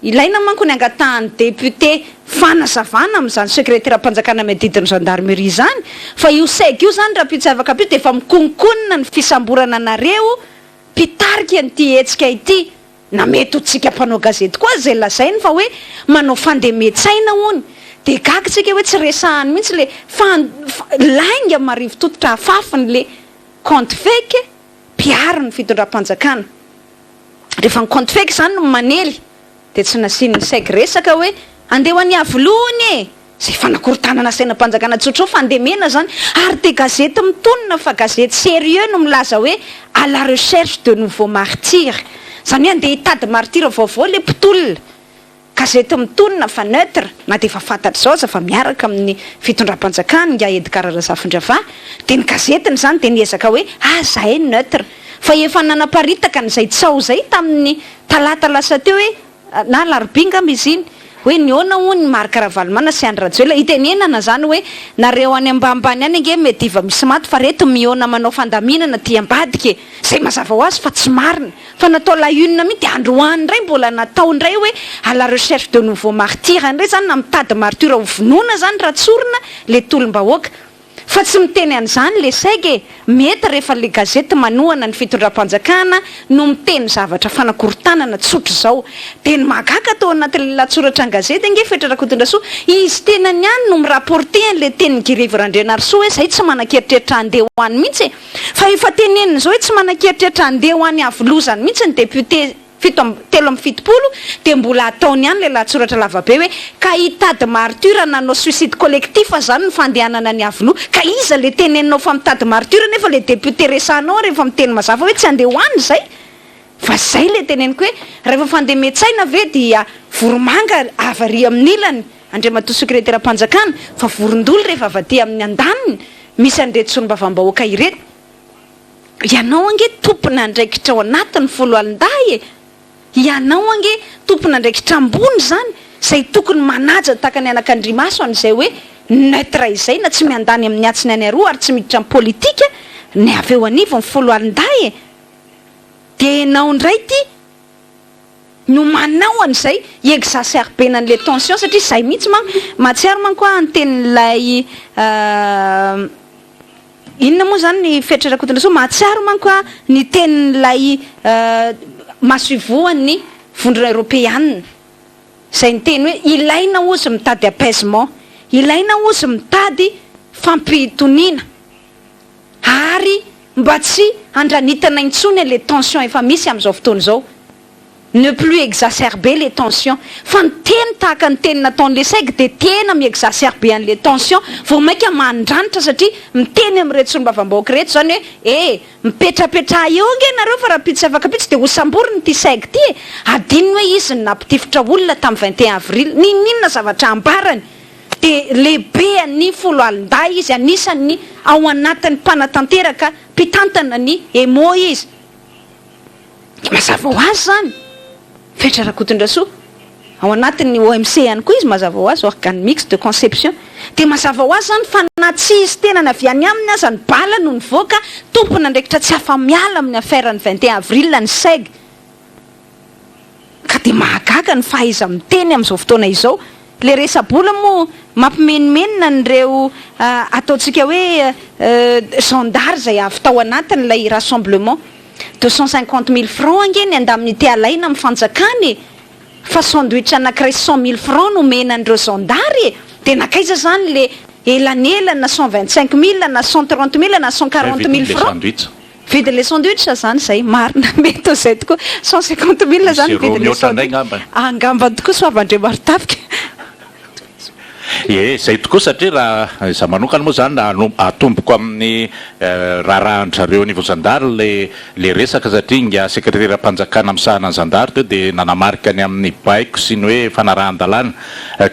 ilaina manko ny angatahan'ny député fanazavana amin'izany secrétaire mpanjakana miadidin'ny gendarmerie zany fa io SEG io zany raha pitsy afaka pitsy de efa mikonkonina ny fisamborana anareo pitarika an'ity hetsika ity na mety hotsika mpanao gazety koa zay lazainy fa hoe manao fandemetsyaina hony de gagitsika hoe tsy resahany mihitsy le lainga marivo tototra hafafiny le compte fake piary ny fitondram-panjakana rehefa ny compte fake zany no manely de tsy nasiany SEG resaka hoe andeho any avolony e zay fanakorontanana sainam-panjakana tsotra fandemena zany ary de gazety mitonina fa gazety sérieux no milaza hoe à la recherche de nouveau martyr zany hoe andeha hitady martyr vaovao le mpitolona gazety mitonina fa neutre na de efa fantatra zao za fa miaraka amin'ny fitondram-panjakana nga edikara Razafindramaitso de ny gazetiny zany de niezaka hoe zahay neutre fa efa nanaparitaka n'izay tsao zay tamin'ny talata lasa teo hoe na larobinga izy iny hoe niona hony marika ravalomana sy andry Rajoela itenenana zany hoe nareo any ambambany any nge mediva misy maty fa reto miona manao fandaminana ty ambadika zay mazava ho azy fa tsy marina fa natao lahunina mihitsy de androany ndray mbola natao ndray hoe à la recherche de nouveau martyr ndray zany na mitady martyra ho vonoana zany raha tsorina le tolom-bahoaka fa tsy miteny an'izany le SEG mety rehefa le gazety manohana ny fitondram-panjakana no miteny zavatra fanakorontanana tsotra zao de ny mahagaga tao anatin'le latsoratra ny gazety nge fetrarakotondra-soa izy tenany ihany no mirapporte an'le tenin'ny Général Randriamansoa hoe zay tsy manan-keritreritra andeha ho any mihitsy fa efa teneniny zao hoe tsy manan-keritreritra andeha ho any avolozany mihitsy ny député telo amin'ny fitopolo de mbola ataony ihany le latsoratra lavabe hoe ka hitady martyra nanao suicide collectif zany ny fandehanana ny avoloa ka iza le teneninao fa mitady martyra nefa le député resanao rehefa miteny mazava hoe tsy andeha ho any zay fa zay le teneniko hoe rehefa fandemetsyaina ve dia voromanga avary amin'ny ilany andriamatoa secrétaire mpanjakana fa vorondolo rehefa avaty amin'ny andaniny misy andretsorom-bavam-bahoaka ireto ianao ange tompona andraikitra ao anatin'ny folo alin-dahy ianao ange tompona andraikitra ambony zany zay tokony manaja takany anak'Andriamaso an'izay hoe neutre izay na tsy miandany amin'ny atsiny any aroa ary tsy miditra amin'ny politika ny avy eo anivo ny folo alin-dahy de enao ndray ty no manao an'izay exacerbenan'le tension satria zay mihitsy matsiaro manko a antenin'ilay inona moa zany ny fiatrarakotondraso matsiaro manko a ny tenin'ilay masuivoan'ny vondrona européanina zay ny teny hoe ilaina ozy mitady apaisement ilaina ozy mitady fampitoniana ary mba tsy andranitana intsony le tension efa misy am'izao fotoana izao ne plus exacerber les tensions fa ny teny tahaka ny teny nataon'le SEG de tena mi-exacerber an'le tension vao maika mandranitra satria miteny amin'reto solombavam-bahoaka reto zany hoe mipetrapetra eo nge nareo fa raha pitsy afaka pitsy de hosamboriny ty SEG ty adininy hoe izy napitifitra olona tamin'ny 21 avril ninona zavatra ambarany de lehibe ny folo alin-day izy anisan'ny ao anatin'ny mpanatanteraka mpitantana ny emo izy mazava ho azy zany fiatrarakotondraso ao anatin'ny OMC ihany koa izy mazava ho azy organe mixte de conception de mazava ho azy zany fa na tsy izy tena naviany aminy aza ny bala no nivoaka tompona ndraikitra tsy afa miala amin'ny affaire ny 21 avril ny SEG ka de mahagaga ny fahaiza miteny am'izao fotoana izao le resabola moa mampimenimenina nyreo ataontsika hoe gendar zay avy tao anatin'ilay rassemblement 250 000 francs angeny andamin'ity alaina amin'ny fanjakany fa sandwich anankiray 100 000 francs no mena andreo gendary de nakaiza zany le elanela na 125 000 na 130 000 na 140 000 francs vidin'le sandwich zany zay marina mety zay tokoa 150 000 zany vidin'le sandwich angamba tokoa soavandremartafika zay tokoa satria raha za manokana moa zany atomboko amin'ny rahandrareo niveau zandary le resaka satria nga sekretera mpanjakana amin'ny sahana ny zandary teo de nanamarika ny amin'ny baiko sy ny hoe fanarahan-dalàna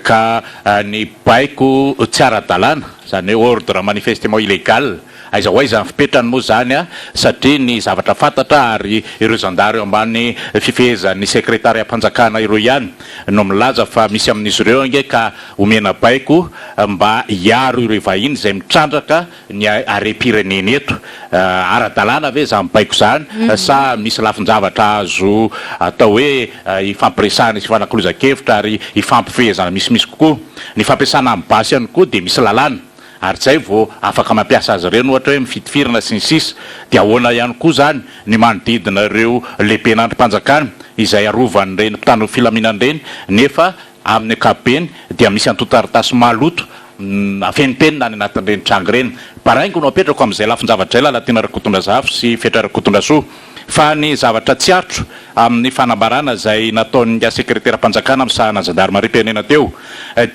ka ny baiko tsy ara-dalàna zany hoe ordre manifestement illégal aiza ho aiza ny fipetrany moa zany a satria ny zavatra fantatra ary ireo zandary ambany fifehezan'ny sekretariam-panjakana ireo ihany no milaza fa misy amin'izy ireo nge ka omena baiko mba hiaro ireo vahiny zay mitrandraka ny harem-pirenena eto ara-dalàna ve za mibaiko zany sa misy lafin-javatra azo atao hoe ifampiresana sy fanakolozan-kevitra ary ifampifehezana misimisy kokoa ny fampiasana amin'ny basy ihany koa de misy lalàna ary zay vao afaka mampiasa azy ireny ohatra hoe mifitifirana sy ny sisa de ahoana ihany koa zany ny manodidina ireo lehiben'androm-panjakana izay arovan'ireny mpitandro ny filaminana ireny nefa amin'ny ankapobeny dia misy antotaritasy maloto afenitenina any anatin'ireny tranga ireny paraingo no apetrako amin'izay lafin-javatra zay lalatiana rakotondra zafo sy fiatrarakotondra soa fa ny zavatra tsy arotro amin'ny fanambarana zay nataon'ny sekretera mpanjakana amin'ny sahana Zandariamariam-pirenena teo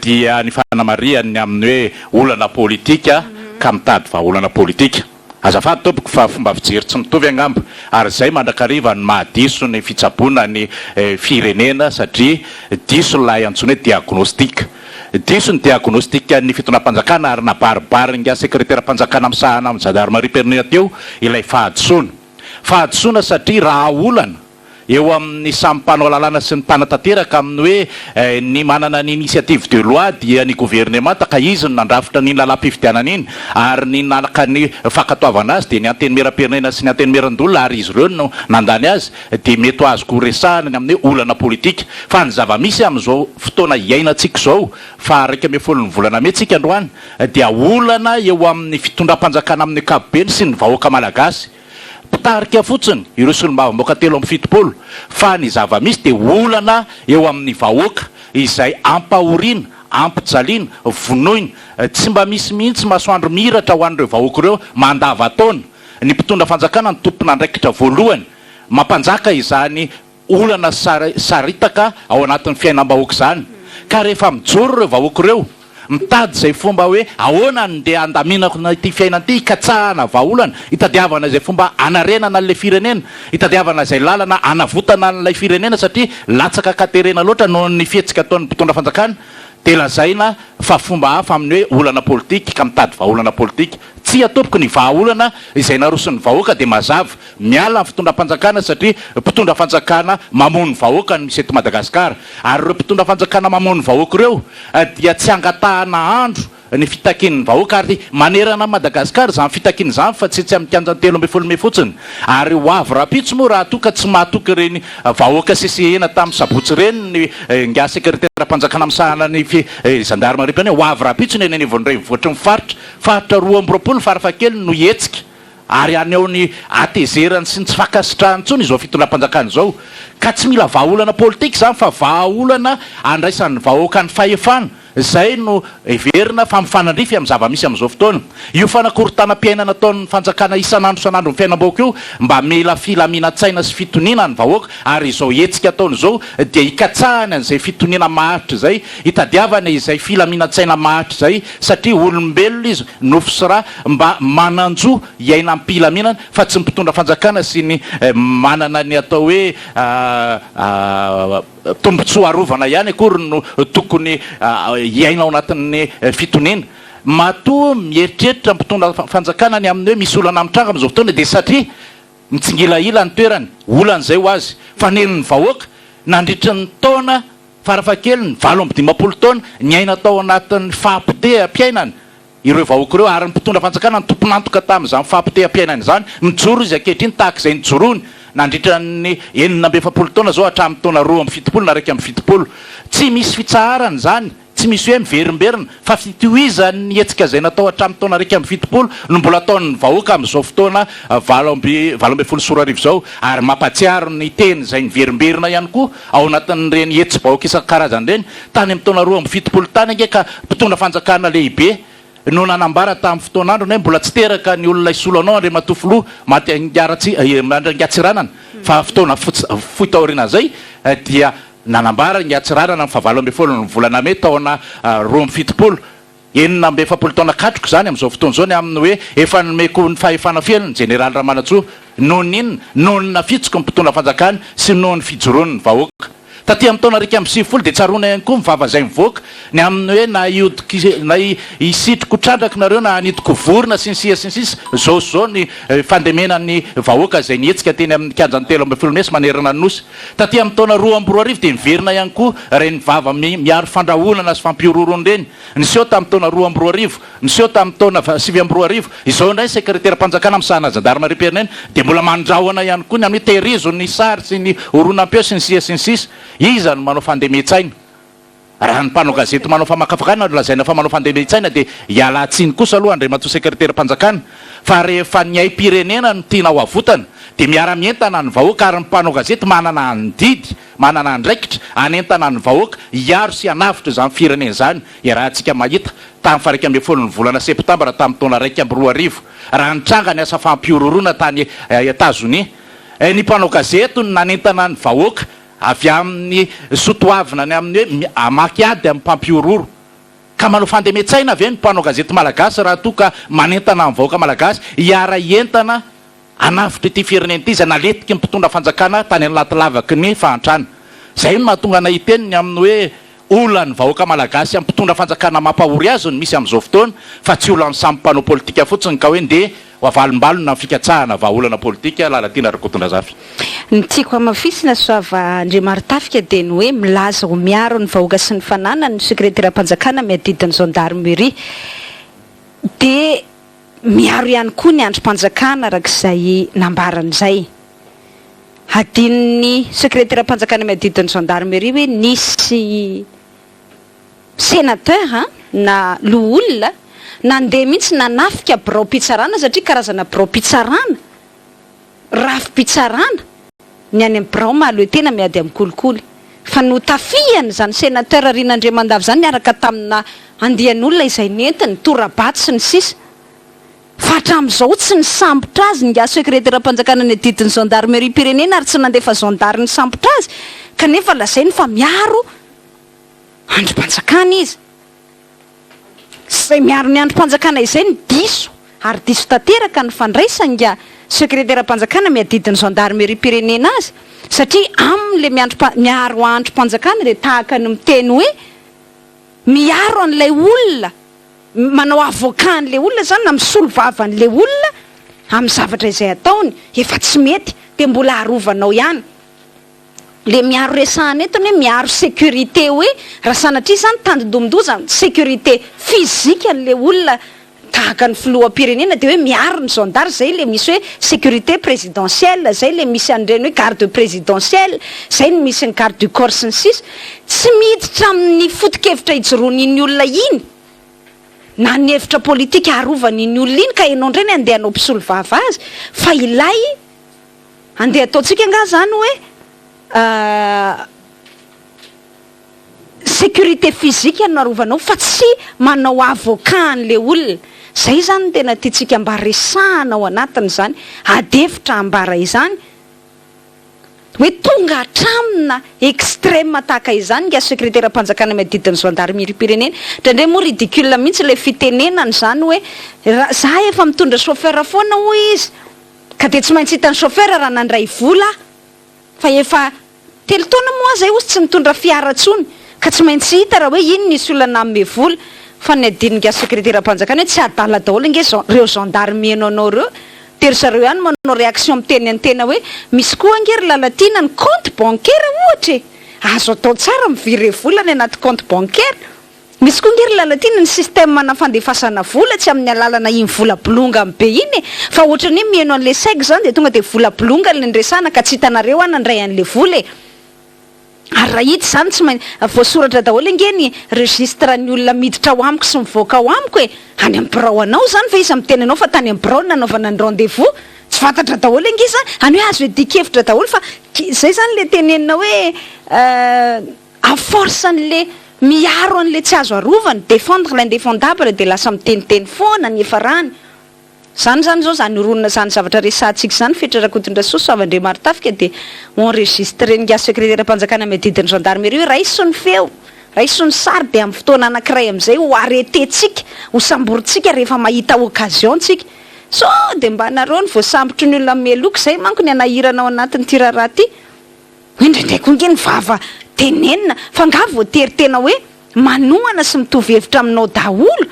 dia ny fanamariany amin'ny hoe olana politika ka mitady vahaolana politika azafady tompoko fa fomba fijery tsy mitovy angamba ary zay mandrakariva ny mahadiso ny fitsaboana ny firenena satria diso lay antsony hoe diagnostika diso ny diagnostika ny fitondrana-mpanjakana ary nabaribary nga sekretera mpanjakana amin'ny sahana amin'ny Zandariamariam-pirenena teo ilay fahadisoana satria raha olana eo amin'ny samy mpanao lalàna sy ny mpanatanteraka amin'ny hoe ny manana ny initiative de loi dia ny gouvernement ka izy no nandrafitra ny lalam-pifidianana iny ary ny nanaka ny fakatoavana azy de ny anteny meram-pirenena sy ny anteny meran-dolona ary izy ireo no nandany azy de mety ho azoko resahana ny amin'ny hoe olana politika fa ny zava-misy amin'izao fotoana iainantsika zao fa raika amby folo ny volana metsika androany dia olana eo amin'ny fitondram-panjakana amin'ny ankapobeny sy ny vahoaka malagasy pitarika fotsiny ireo solombavam-bahoaka 7 fa ny zava-misy de olana eo amin'ny vahoaka izay ampahoriana ampijaliana vonoina tsy mba misy mihitsy masoandro miratra ho an'ireo vahoaka ireo mandava-taona ny mpitondra fanjakana ny tompona andraikitra voalohany mampanjaka izany olana saritaka ao anatin'ny fiainam-bahoaka zany ka rehefa mijoro ireo vahoaka ireo mitady zay fomba hoe ahoana nde andaminako na ity fiainan'ity ikatsahana vahaolana itadiavana zay fomba anarenana an'le firenena itadiavana zay lalana anavotana an'lay firenena satria latsaka katerena loatra no ny fihetsika ataon'ny mpitondra fanjakana de lazaina fa fomba hafa amin'ny hoe olana politika ka mitady vahaolana politika tsy atopoko ny vahaolana izay naroson'ny vahoaka de mazava miala ny fitondram-panjakana satria mpitondra fanjakana mamony vahoaka ny misy eto Madagasikara ary ireo mpitondra fanjakana mamony vahoaka ireo dia tsy angatahana andro ny fitakin'ny vahoaka ary manerana Madagasikara zany fitakin' zany fa tsy amin'ny kianjan'ny 13 fotsiny ary hoavy rapitso moa raha toka tsy mahatoky reny vahoaka sesehena tamin'ny sabotsy reny ny nga sekretera mpanjakana misahana ny Zandariamariam-pirenena hoavy rapitso ny anivon'ireny voatra ny faritra 20 farafakely no hetsika ary aneo ny atezerany sy ny tsy fakasitrahany tsony izao fitondram-panjakana zao ka tsy mila vahaolana politika zany fa vahaolana andraisan'ny vahoaka ny fahefana zay no everina famfanandrify amin'ny zava-misy amin'izao fotoana io fanakorontanam-piainana nataon'ny fanjakana isan'andro ny fiainam-bahoaka io mba mila filaminantsaina sy fitoniana ny vahoaka ary izao hetsika ataony zao dia hikatsahany an'izay fitoniana maharitra zay hitadiavana izay filaminantsaina maharitra zay satria olombelona izy nofo sy raha mba mananjo iaina am-pilaminana fa tsy mipitondra fanjakana sy ny manana ny atao hoe tombotsoa arovana ihany akory no tokony iaina ao anatin'ny fitonena matoa mieritreritra mpitondra fanjakana ny amin'ny hoe misy olana mitranga amin'izao fotoana dia satria mitsingilaila ny toerany olan'izay ho azy faneniny vahoaka nandritra ny taona farafakely ny 25 taona ny aina tao anatin'ny fahampiteam-piainany ireo vahoaka ireo ary ny mpitondra fanjakana ny tomponantoka tamin'izany fahampiteam-piainany zany mijoro izy ankehitriny tahaka izay nijorony nandritra ny 17 taona zao hatramin'ny taona 27 na 1 tsy misy fitsaharany zany tsy misy hoe miverimberina fa fitohizany hetsika zay natao hatramin'ny taona 1 no mbola ataon'ny vahoaka amin'izao fotoana 20 sorarivo zao ary mampatsiaro ny teny zay niverimberina ihany koa ao anatin'ireny hetsy vahoaka isan-karazany reny tany amin'ny taona 27 tany ange ka mpitondra fanjakana lehibe no nanambara tamin'ny fotoanandro hoe mbola tsy teraka ny olona isolo anao andre matofoloha mandrangyatsiranana fa fotoana foitaorina zay dia nanambara nyatsiranana fa 20 volana me taona 27 17 taona katroko zany amin'izao fotoana zao ny amin'ny hoe efa nomeko ny fahefana feliny Général Ramanatsoa nohon'inona nohon'ny fitsiko ny mpitondra fanjakana sy nohon'ny fijoron'ny vahoaka taty amin'ny taona 20 dia tsarona ihany koa mivava zay mivoaka ny amin'ny hoe na isitriko trandraka nareo na hanitiko vorona sy ny sisa zao ny fandemenan'ny vahoaka zay nihetsika teny amin'ny kianjan'ny 13 nesy manerana ny nosy taty amin'ny taona 20 dia miverina ihany koa reny vava miaro fandrahonana sy fampiororony reny niseho tamin'ny taona 20 niseho tamin'ny taona 20 izao ndray sekretera mpanjakana misahana Zandariamariam-pirenena dia mbola mandrahona ihany koa ny amin'ny terizo ny sary sy ny oronampeo sy ny sisa iza no manao fandemetsaina raha ny mpanao gazety manao famakafakana lazaina fa manao fandemetsaina dia hialatsiny kosa aloha andriamatoa sekretera mpanjakana fa rehefa ny aim-pirenena no tiana ho avotana dia miara-mientana ny vahoaka ary ny mpanao gazety manana andidy manana andraikitra anentana ny vahoaka hiaro sy hanavitra zany firenena zany rahantsika mahita tamin'ny 1 ny volana septambra tamin'ny taona 20 raha nitranga ny asa fampiororona tany Etazonia ny mpanao gazety no nanentana ny vahoaka avy amin'ny sotoavina ny amin'ny hoe amakiady amin'ny mpampiororo ka manao fandemetsaina avy ny mpanao gazety malagasy raha toka manentana ny vahoaka malagasy hiara entana anavitra ity firenena ity zay naletiky ny mpitondra fanjakana tany an'latylavaky ny fahantrana zay no mahatonga nahiteniny amin'ny hoe olany vahoaka malagasy amin'ny mpitondra fanjakana mampahory azy ny misy amin'izao fotoana fa tsy olany samy mpanao politika fotsiny ka hoe nde hoavalim-balona ny fikatsahana vahaolana politika lalatiana rakotondrazafy ny tiako amafisina soava Andriamaritafika dia ny hoe milaza ho miaro ny vahoaka sy ny fanana ny sekretera mpanjakana miadidiny Zandariamariam dia miaro ihany koa ny androm-panjakana arak'izay nambaran'izay hadin'ny sekretera mpanjakana miadidiny Zandariamariam hoe nisy sénateur na loholona nandeha mihitsy nanafika birao-pitsarana satria karazana birao-pitsarana rafim-pitsarana ny any amin'ny birao mahaleo tena miady amin'ny kolikoly fa no tafihany zany sénateur Rinandriamandavy zany niaraka tamina andian'olona izay nentiny torabaty sy ny sisa fa hatramin'izao tsy nisambotra azy nga sekretera mpanjakana ny adidiny Zandariamariam-pirenena ary tsy nandefa zandary ny sambotra azy kanefa lazainy fa miaro androm-panjakana izy zay miaro ny androm-panjakana izay ny diso ary diso tanteraka ny fandraisany nga sekretera mpanjakana miadidiny Zandariamariam-pirenena azy satria amin'le miaro androm-panjakana dia tahaka ny miteny hoe miaro an'ilay olona manao avokan'le olona zany na misolo vavan'le olona amin'ny zavatra izay ataony efa tsy mety dia mbola arovanao ihany le miaro resahana etony hoe miaro sécurité hoe raha sanatria zany tandodomdoza sécurité fizika an'le olona tahaka ny filoham-pirenena de hoe miaro ny gendarme zay le misy hoe sécurité présidentielle zay le misy an'ireny hoe garde présidentielle zay ny misy ny garde du corps sy ny sisa tsy miditra amin'ny foto-kevitra ijoroan'iny olona iny na ny hevitra politika arovanyiny olona iny ka ianao ndreny andeha anao mpisolo vava azy fa ilay andeha ataontsika nga zany hoe sécurité physique no arovanao fa tsy manao avocat an'le olona zay zany tena tiatsika mba resahana ao anatiny zany adefitra ambara izany hoe tonga hatramina extrême tahaka izany nga secrétaire mpanjakana miadidiny Zandariamariam-pirenena ndrendre moa ridicule mihitsy le fitenenany zany hoe za efa mitondra chauffeur foana ho izy ka de tsy maintsy hitany chauffeur raha nandray vola fa efa telo taona moa zay ozy tsy mitondra fiara tsony ka tsy maintsy hita raha hoe iny nisy olona namme vola fa ny adinynga secrétaire mpanjakana hoe tsy adala daholo nge reo gendarme anao reo de ry zareo ihany manao réaction miteny antena hoe misy koa angery lalatina ny compte bancaire ohatra azo atao tsara mivire vola ny anaty compte bancaire misy koa ngery lalatina ny système mana fandefasana vola tsy amin'ny alalana iny vola bolonga amin'ny be iny fa ohatrany hoe mieno an'le SEG zany de tonga de vola bolonga ny ndresana ka tsy hitanareo anandray an'le vola ary raha hita zany tsy main voasoratra daholo ngeny registre ny olona miditra ao amiko sy mivoaka ao amiko hoe any amin'ny birao anao zany fa izy miteny anao fa tany amin'ny birao nanaovana ny rendez-vous tsy fantatra daholo nge zany any hoe azo hoe dikevitra daholo fa zay zany le tenenina hoe à force an'le miaro an'le tsy azo arovany défendre l'indéfendable de lasa miteniteny foana ny hifarana zany zao zany oronona zany zavatra resahantsika zany fitrarakotondra soavandre maro tafika de enregistré nga secrétaire mpanjakana miadidiny gendarmerie hoe raiso ny feo raiso ny sary de amin'ny fotoana anankiray am'izay ho arretétsika ho samboritsika rehefa mahita occasion tsika so de mba nareo ny voasambotry ny olona meloko zay manko ny anahiranao anatin'ny tiraraha ty hoe ndraindray koa nge ny vava tenenina fa nga voatery tena hoe manohana sy mitovy hevitra aminao daholo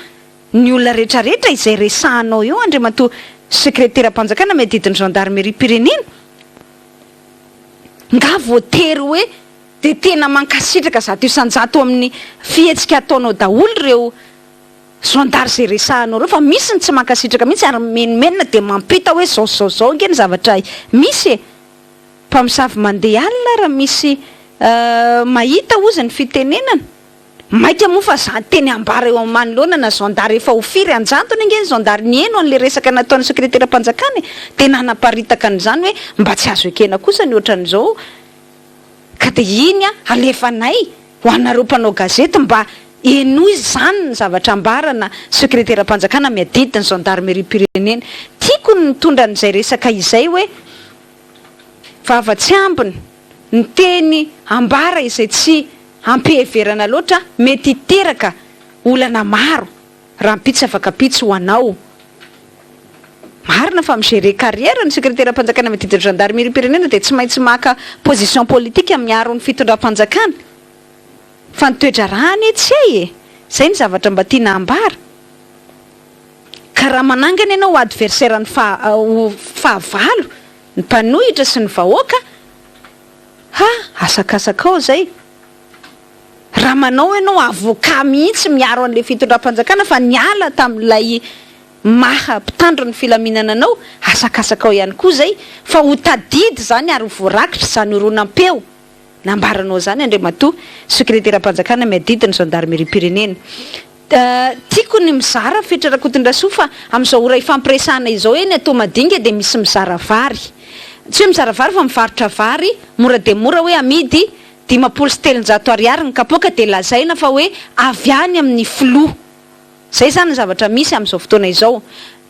ny olona rehetrarehetra izay resahanao eo andriamato secrétaire mpanjakana miadidiny Zandariamariam-pirenena nga voatery hoe de tena mankasitraka zato isanjato amin'ny fihetsika ataonao daholo reo zandary zay resahanao reo fa misy ny tsy mankasitraka mihitsy ary menomenina de mampita hoe zao nge ny zavatra misy mpamosavy mandeha alina raha misy mahita ozy ny fitenenana maika moa fa za teny ambara eo manoloana na zandary efa hofiry anjantony nge zandary nieno an'le resaka nataon'ny secrétaire mpanjakana de nanaparitaka an'izany hoe mba tsy azo ekena kosa ny ohatran'izao ka de iny alefanay ho anareo mpanao gazety mba eno izy zany ny zavatra ambarana secrétaire mpanjakana miadidiny Zandariamariam-pirenena tiako ny mitondra n'izay resaka izay hoe vava tsy ambiny ny teny ambara izay tsy ampiheverana loatra mety hiteraka olana maro raha mpitsy afaka pitsy ho anao marina fa migérer carrière ny secrétaire mpanjakana miadidiny Zandariamariam-pirenena de tsy maintsy maka position politique miaro ny fitondram-panjakana fa nitoetra rahany etsy zay ny zavatra mba tiana ambara ka raha manangana ianao adversaire ny fahavalo ny mpanohitra sy ny vahoaka asakasakao zay raha manao ianao avocat mihitsy miaro an'le fitondram-panjakana fa niala tamin'ilay maha mpitandro ny filaminana anao asakasakao ihany koa zay fa ho tadidy zany ary voarakitra zany oronampeo nambaranao zany andriamato secrétaire mpanjakana miadidiny Zandariamariam-pirenena tiako ny mizara fitrarakotondra fa am'izao ora ifampiresahana izao eny atao madinga de misy mizara vary tsy hoe mizara vary fa mivarotra vary mora de mora hoe amidy 500 ariary ny kapoaka de lazaina fa hoe avy any amin'ny filoha zay zany ny zavatra misy am'izao fotoana izao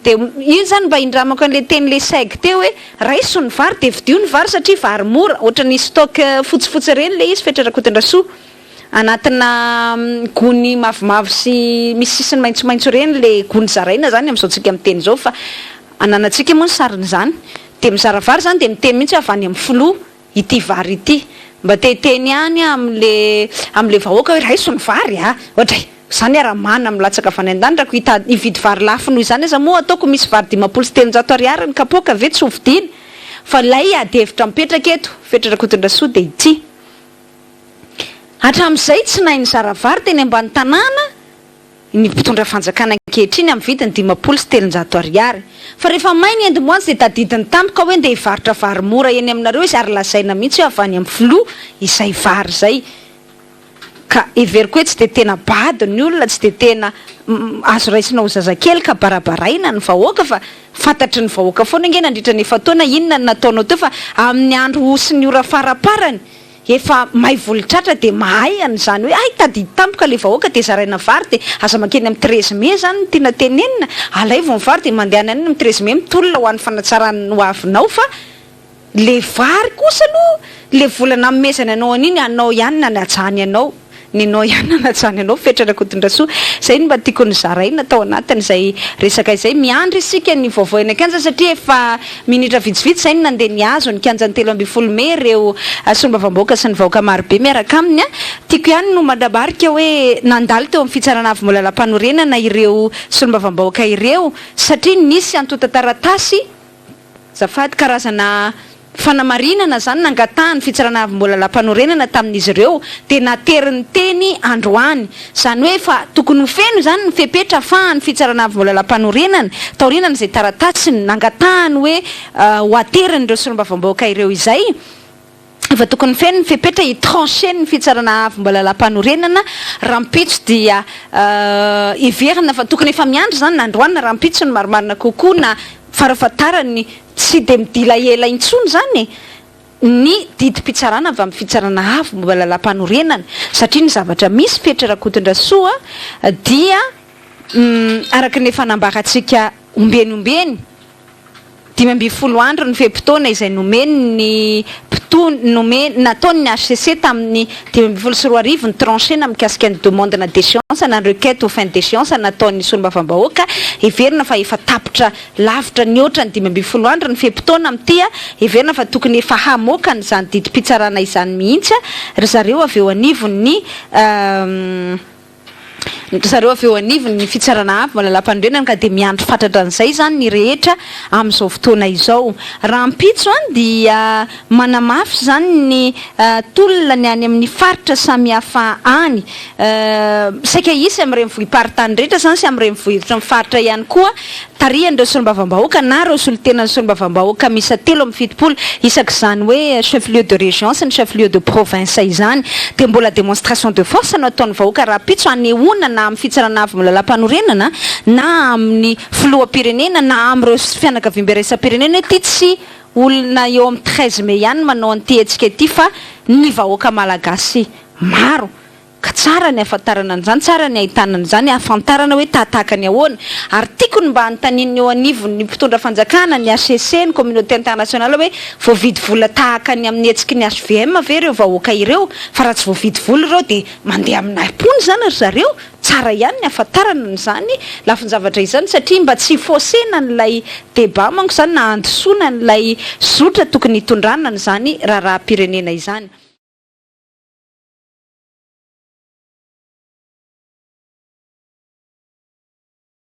de iny zany mba indramako an'le teny le SEG teo hoe raiso ny vary de vidio ny vary satria vary mora ohatra ny stock fotsifotsy reny le izy fitrarakotondra anatina gony mavomavo sy misy sisiny maitsomaitso reny le gony zaraina zany am'izao tsika miteny zao fa ananatsika moa ny sariny zany de mizara vary zany de miteny mihitsy avy any amin'ny filoha ity vary ity mba teteny any am'le vahoaka hoe raiso ny vary ohatra zany raha mana milatsaka avany an-dandrako hividy vary lafo noho izany aza moa ataoko misy vary 500 ariary ny kapoaka ve tsy hovidiny fa lay adevitra mipetraka eto fitrarakotondra de ity hatramin'izay tsy nainy zaravary teny ambany tanàna ny mpitondra fanjakana ankehitriny amin'ny vidiny 500 fa rehefa mainy endomoantsy dia tadidin'ny tampoka hoe ndeha hivarotra vary mora eny aminareo izy ary lazaina mihitsy hoe avy any amin'ny filoha izay vary zay ka everiko hoe tsy dia tena bady ny olona tsy dia tena azo raisina ho zazakely ka barabaraina ny vahoaka fa fantatry ny vahoaka foana nge nandritra ny efa taona inona ny nataonao teo fa amin'ny andro sy ny ora faraparany efa mahay volitratra dia mahay an'izany hoe ay tadidy tampoka le vahoaka dia zaraina vary dia aza makeny amin'ny 13 mai zany ny tiana tenenina alay vo ny vary dia mandehana any amin'ny 13 mai mitolona ho an'ny fanatsarany ho avinao fa le vary kosa aloha le volana amezana anao an'iny anao ihany nanajany anao ninao ihany nanajany anao fetrana kotondrasoa zay ny mba tiako ny zaraina tao anatin'izay resaka izay miandry isika ny vaovao eny akanja satria efa minitra vitsivitsy zay ny nandeha ny azo ny kianjany 13 mai ireo solombavam-bahoaka sy ny vahoaka marobe miaraka aminy a tiako ihany no mandabarika hoe nandalo teo amin'ny fitsarana avy mbola lampanorenana ireo solombavam-bahoaka ireo satria nisy antota-taratasy zafady karazana fanamarinana zany nangatahany fitsarana avy mbola lampanorenana tamin'izy ireo dia nateriny teny androany zany hoe fa tokony ho feno zany ny fepetra fa ny fitsarana avy mbola lampanorenana taorinana izay taratasy nangatahany hoe ho ateriny ireo solombavam-bahoaka ireo izay efa tokony feno ny fepetra hitranché ny fitsarana avy mbola lampanorenana rampitso dia iverina fa tokony efa miandry zany nandroany na rampitso ny marimarina kokoa na farafatarany tsy dia midila ela intsony zany ny didim-pitsarana avy amin'ny fitsarana avy mbola lampanorenana satria ny zavatra misy petra rakotondrasoa dia araka ny efa nambaratsika ombenyombeny 5 andro ny feim-potoana izay nomeny ny nataony ny HCC tamin'ny 5 ny tranché-na mikasika ny demande na déchéance na requête au fin d'échéance nataon'ny solombavam-bahoaka everina fa efa tapitra lavitra ny oatra ny 5 andro ny feim-potoana amin'ity everina fa tokony efa hamoaka nyzany didim-pitsarana izany mihitsy ry zareo avy eo anivony zareo avy eo anivony ny fitsarana avy mbola lampanorenana ka dia miandry fatratra an'izay zany ny rehetra amin'izao fotoana izao raha mpitso any dia manamafy zany ny tolona ny any amin'ny faritra samihafa any saika isy amin'ireny vohiparitany rehetra zany sy amin'ireny vohiritra ny faritra ihany koa tarihan'ireo solombavam-bahoaka na ireo solontenan'ny solombavam-bahoaka misy 3 amin'ny fitopolo isaky zany hoe chef lieu de région sy ny chef lieu de province izany dia mbola démonstration de force no ataon'ny vahoaka raha mpitso anehoana na amin'ny fitsarana avy mbola lampanorenana na amin'ny filoham-pirenena na amin'ireo fianakaviam-pirenena ity tsy olona eo amin'ny 13 mai ihany manao an'ity hetsika ity fa ny vahoaka malagasy maro ka tsara ny afantarana an'izany tsara ny ahitana an'izany afantarana hoe tataka ny ahoana ary tiako ny mba anontaniana eo anivony ny mpitondra fanjakana ny HCC ny communauté internationale hoe voavidy vola tahaka ny amin'ny hetsiky ny HVM ve ireo vahoaka ireo fa raha tsy voavidy vola ireo dia mandeha amin'ny ampony zany ry zareo tsara ihany ny afantarana n'izany lafiny zavatra izany satria mba tsy fosena n'ilay débat manko zany na andosoana n'ilay zotra tokony hitondrana n'izany raha pirenena izany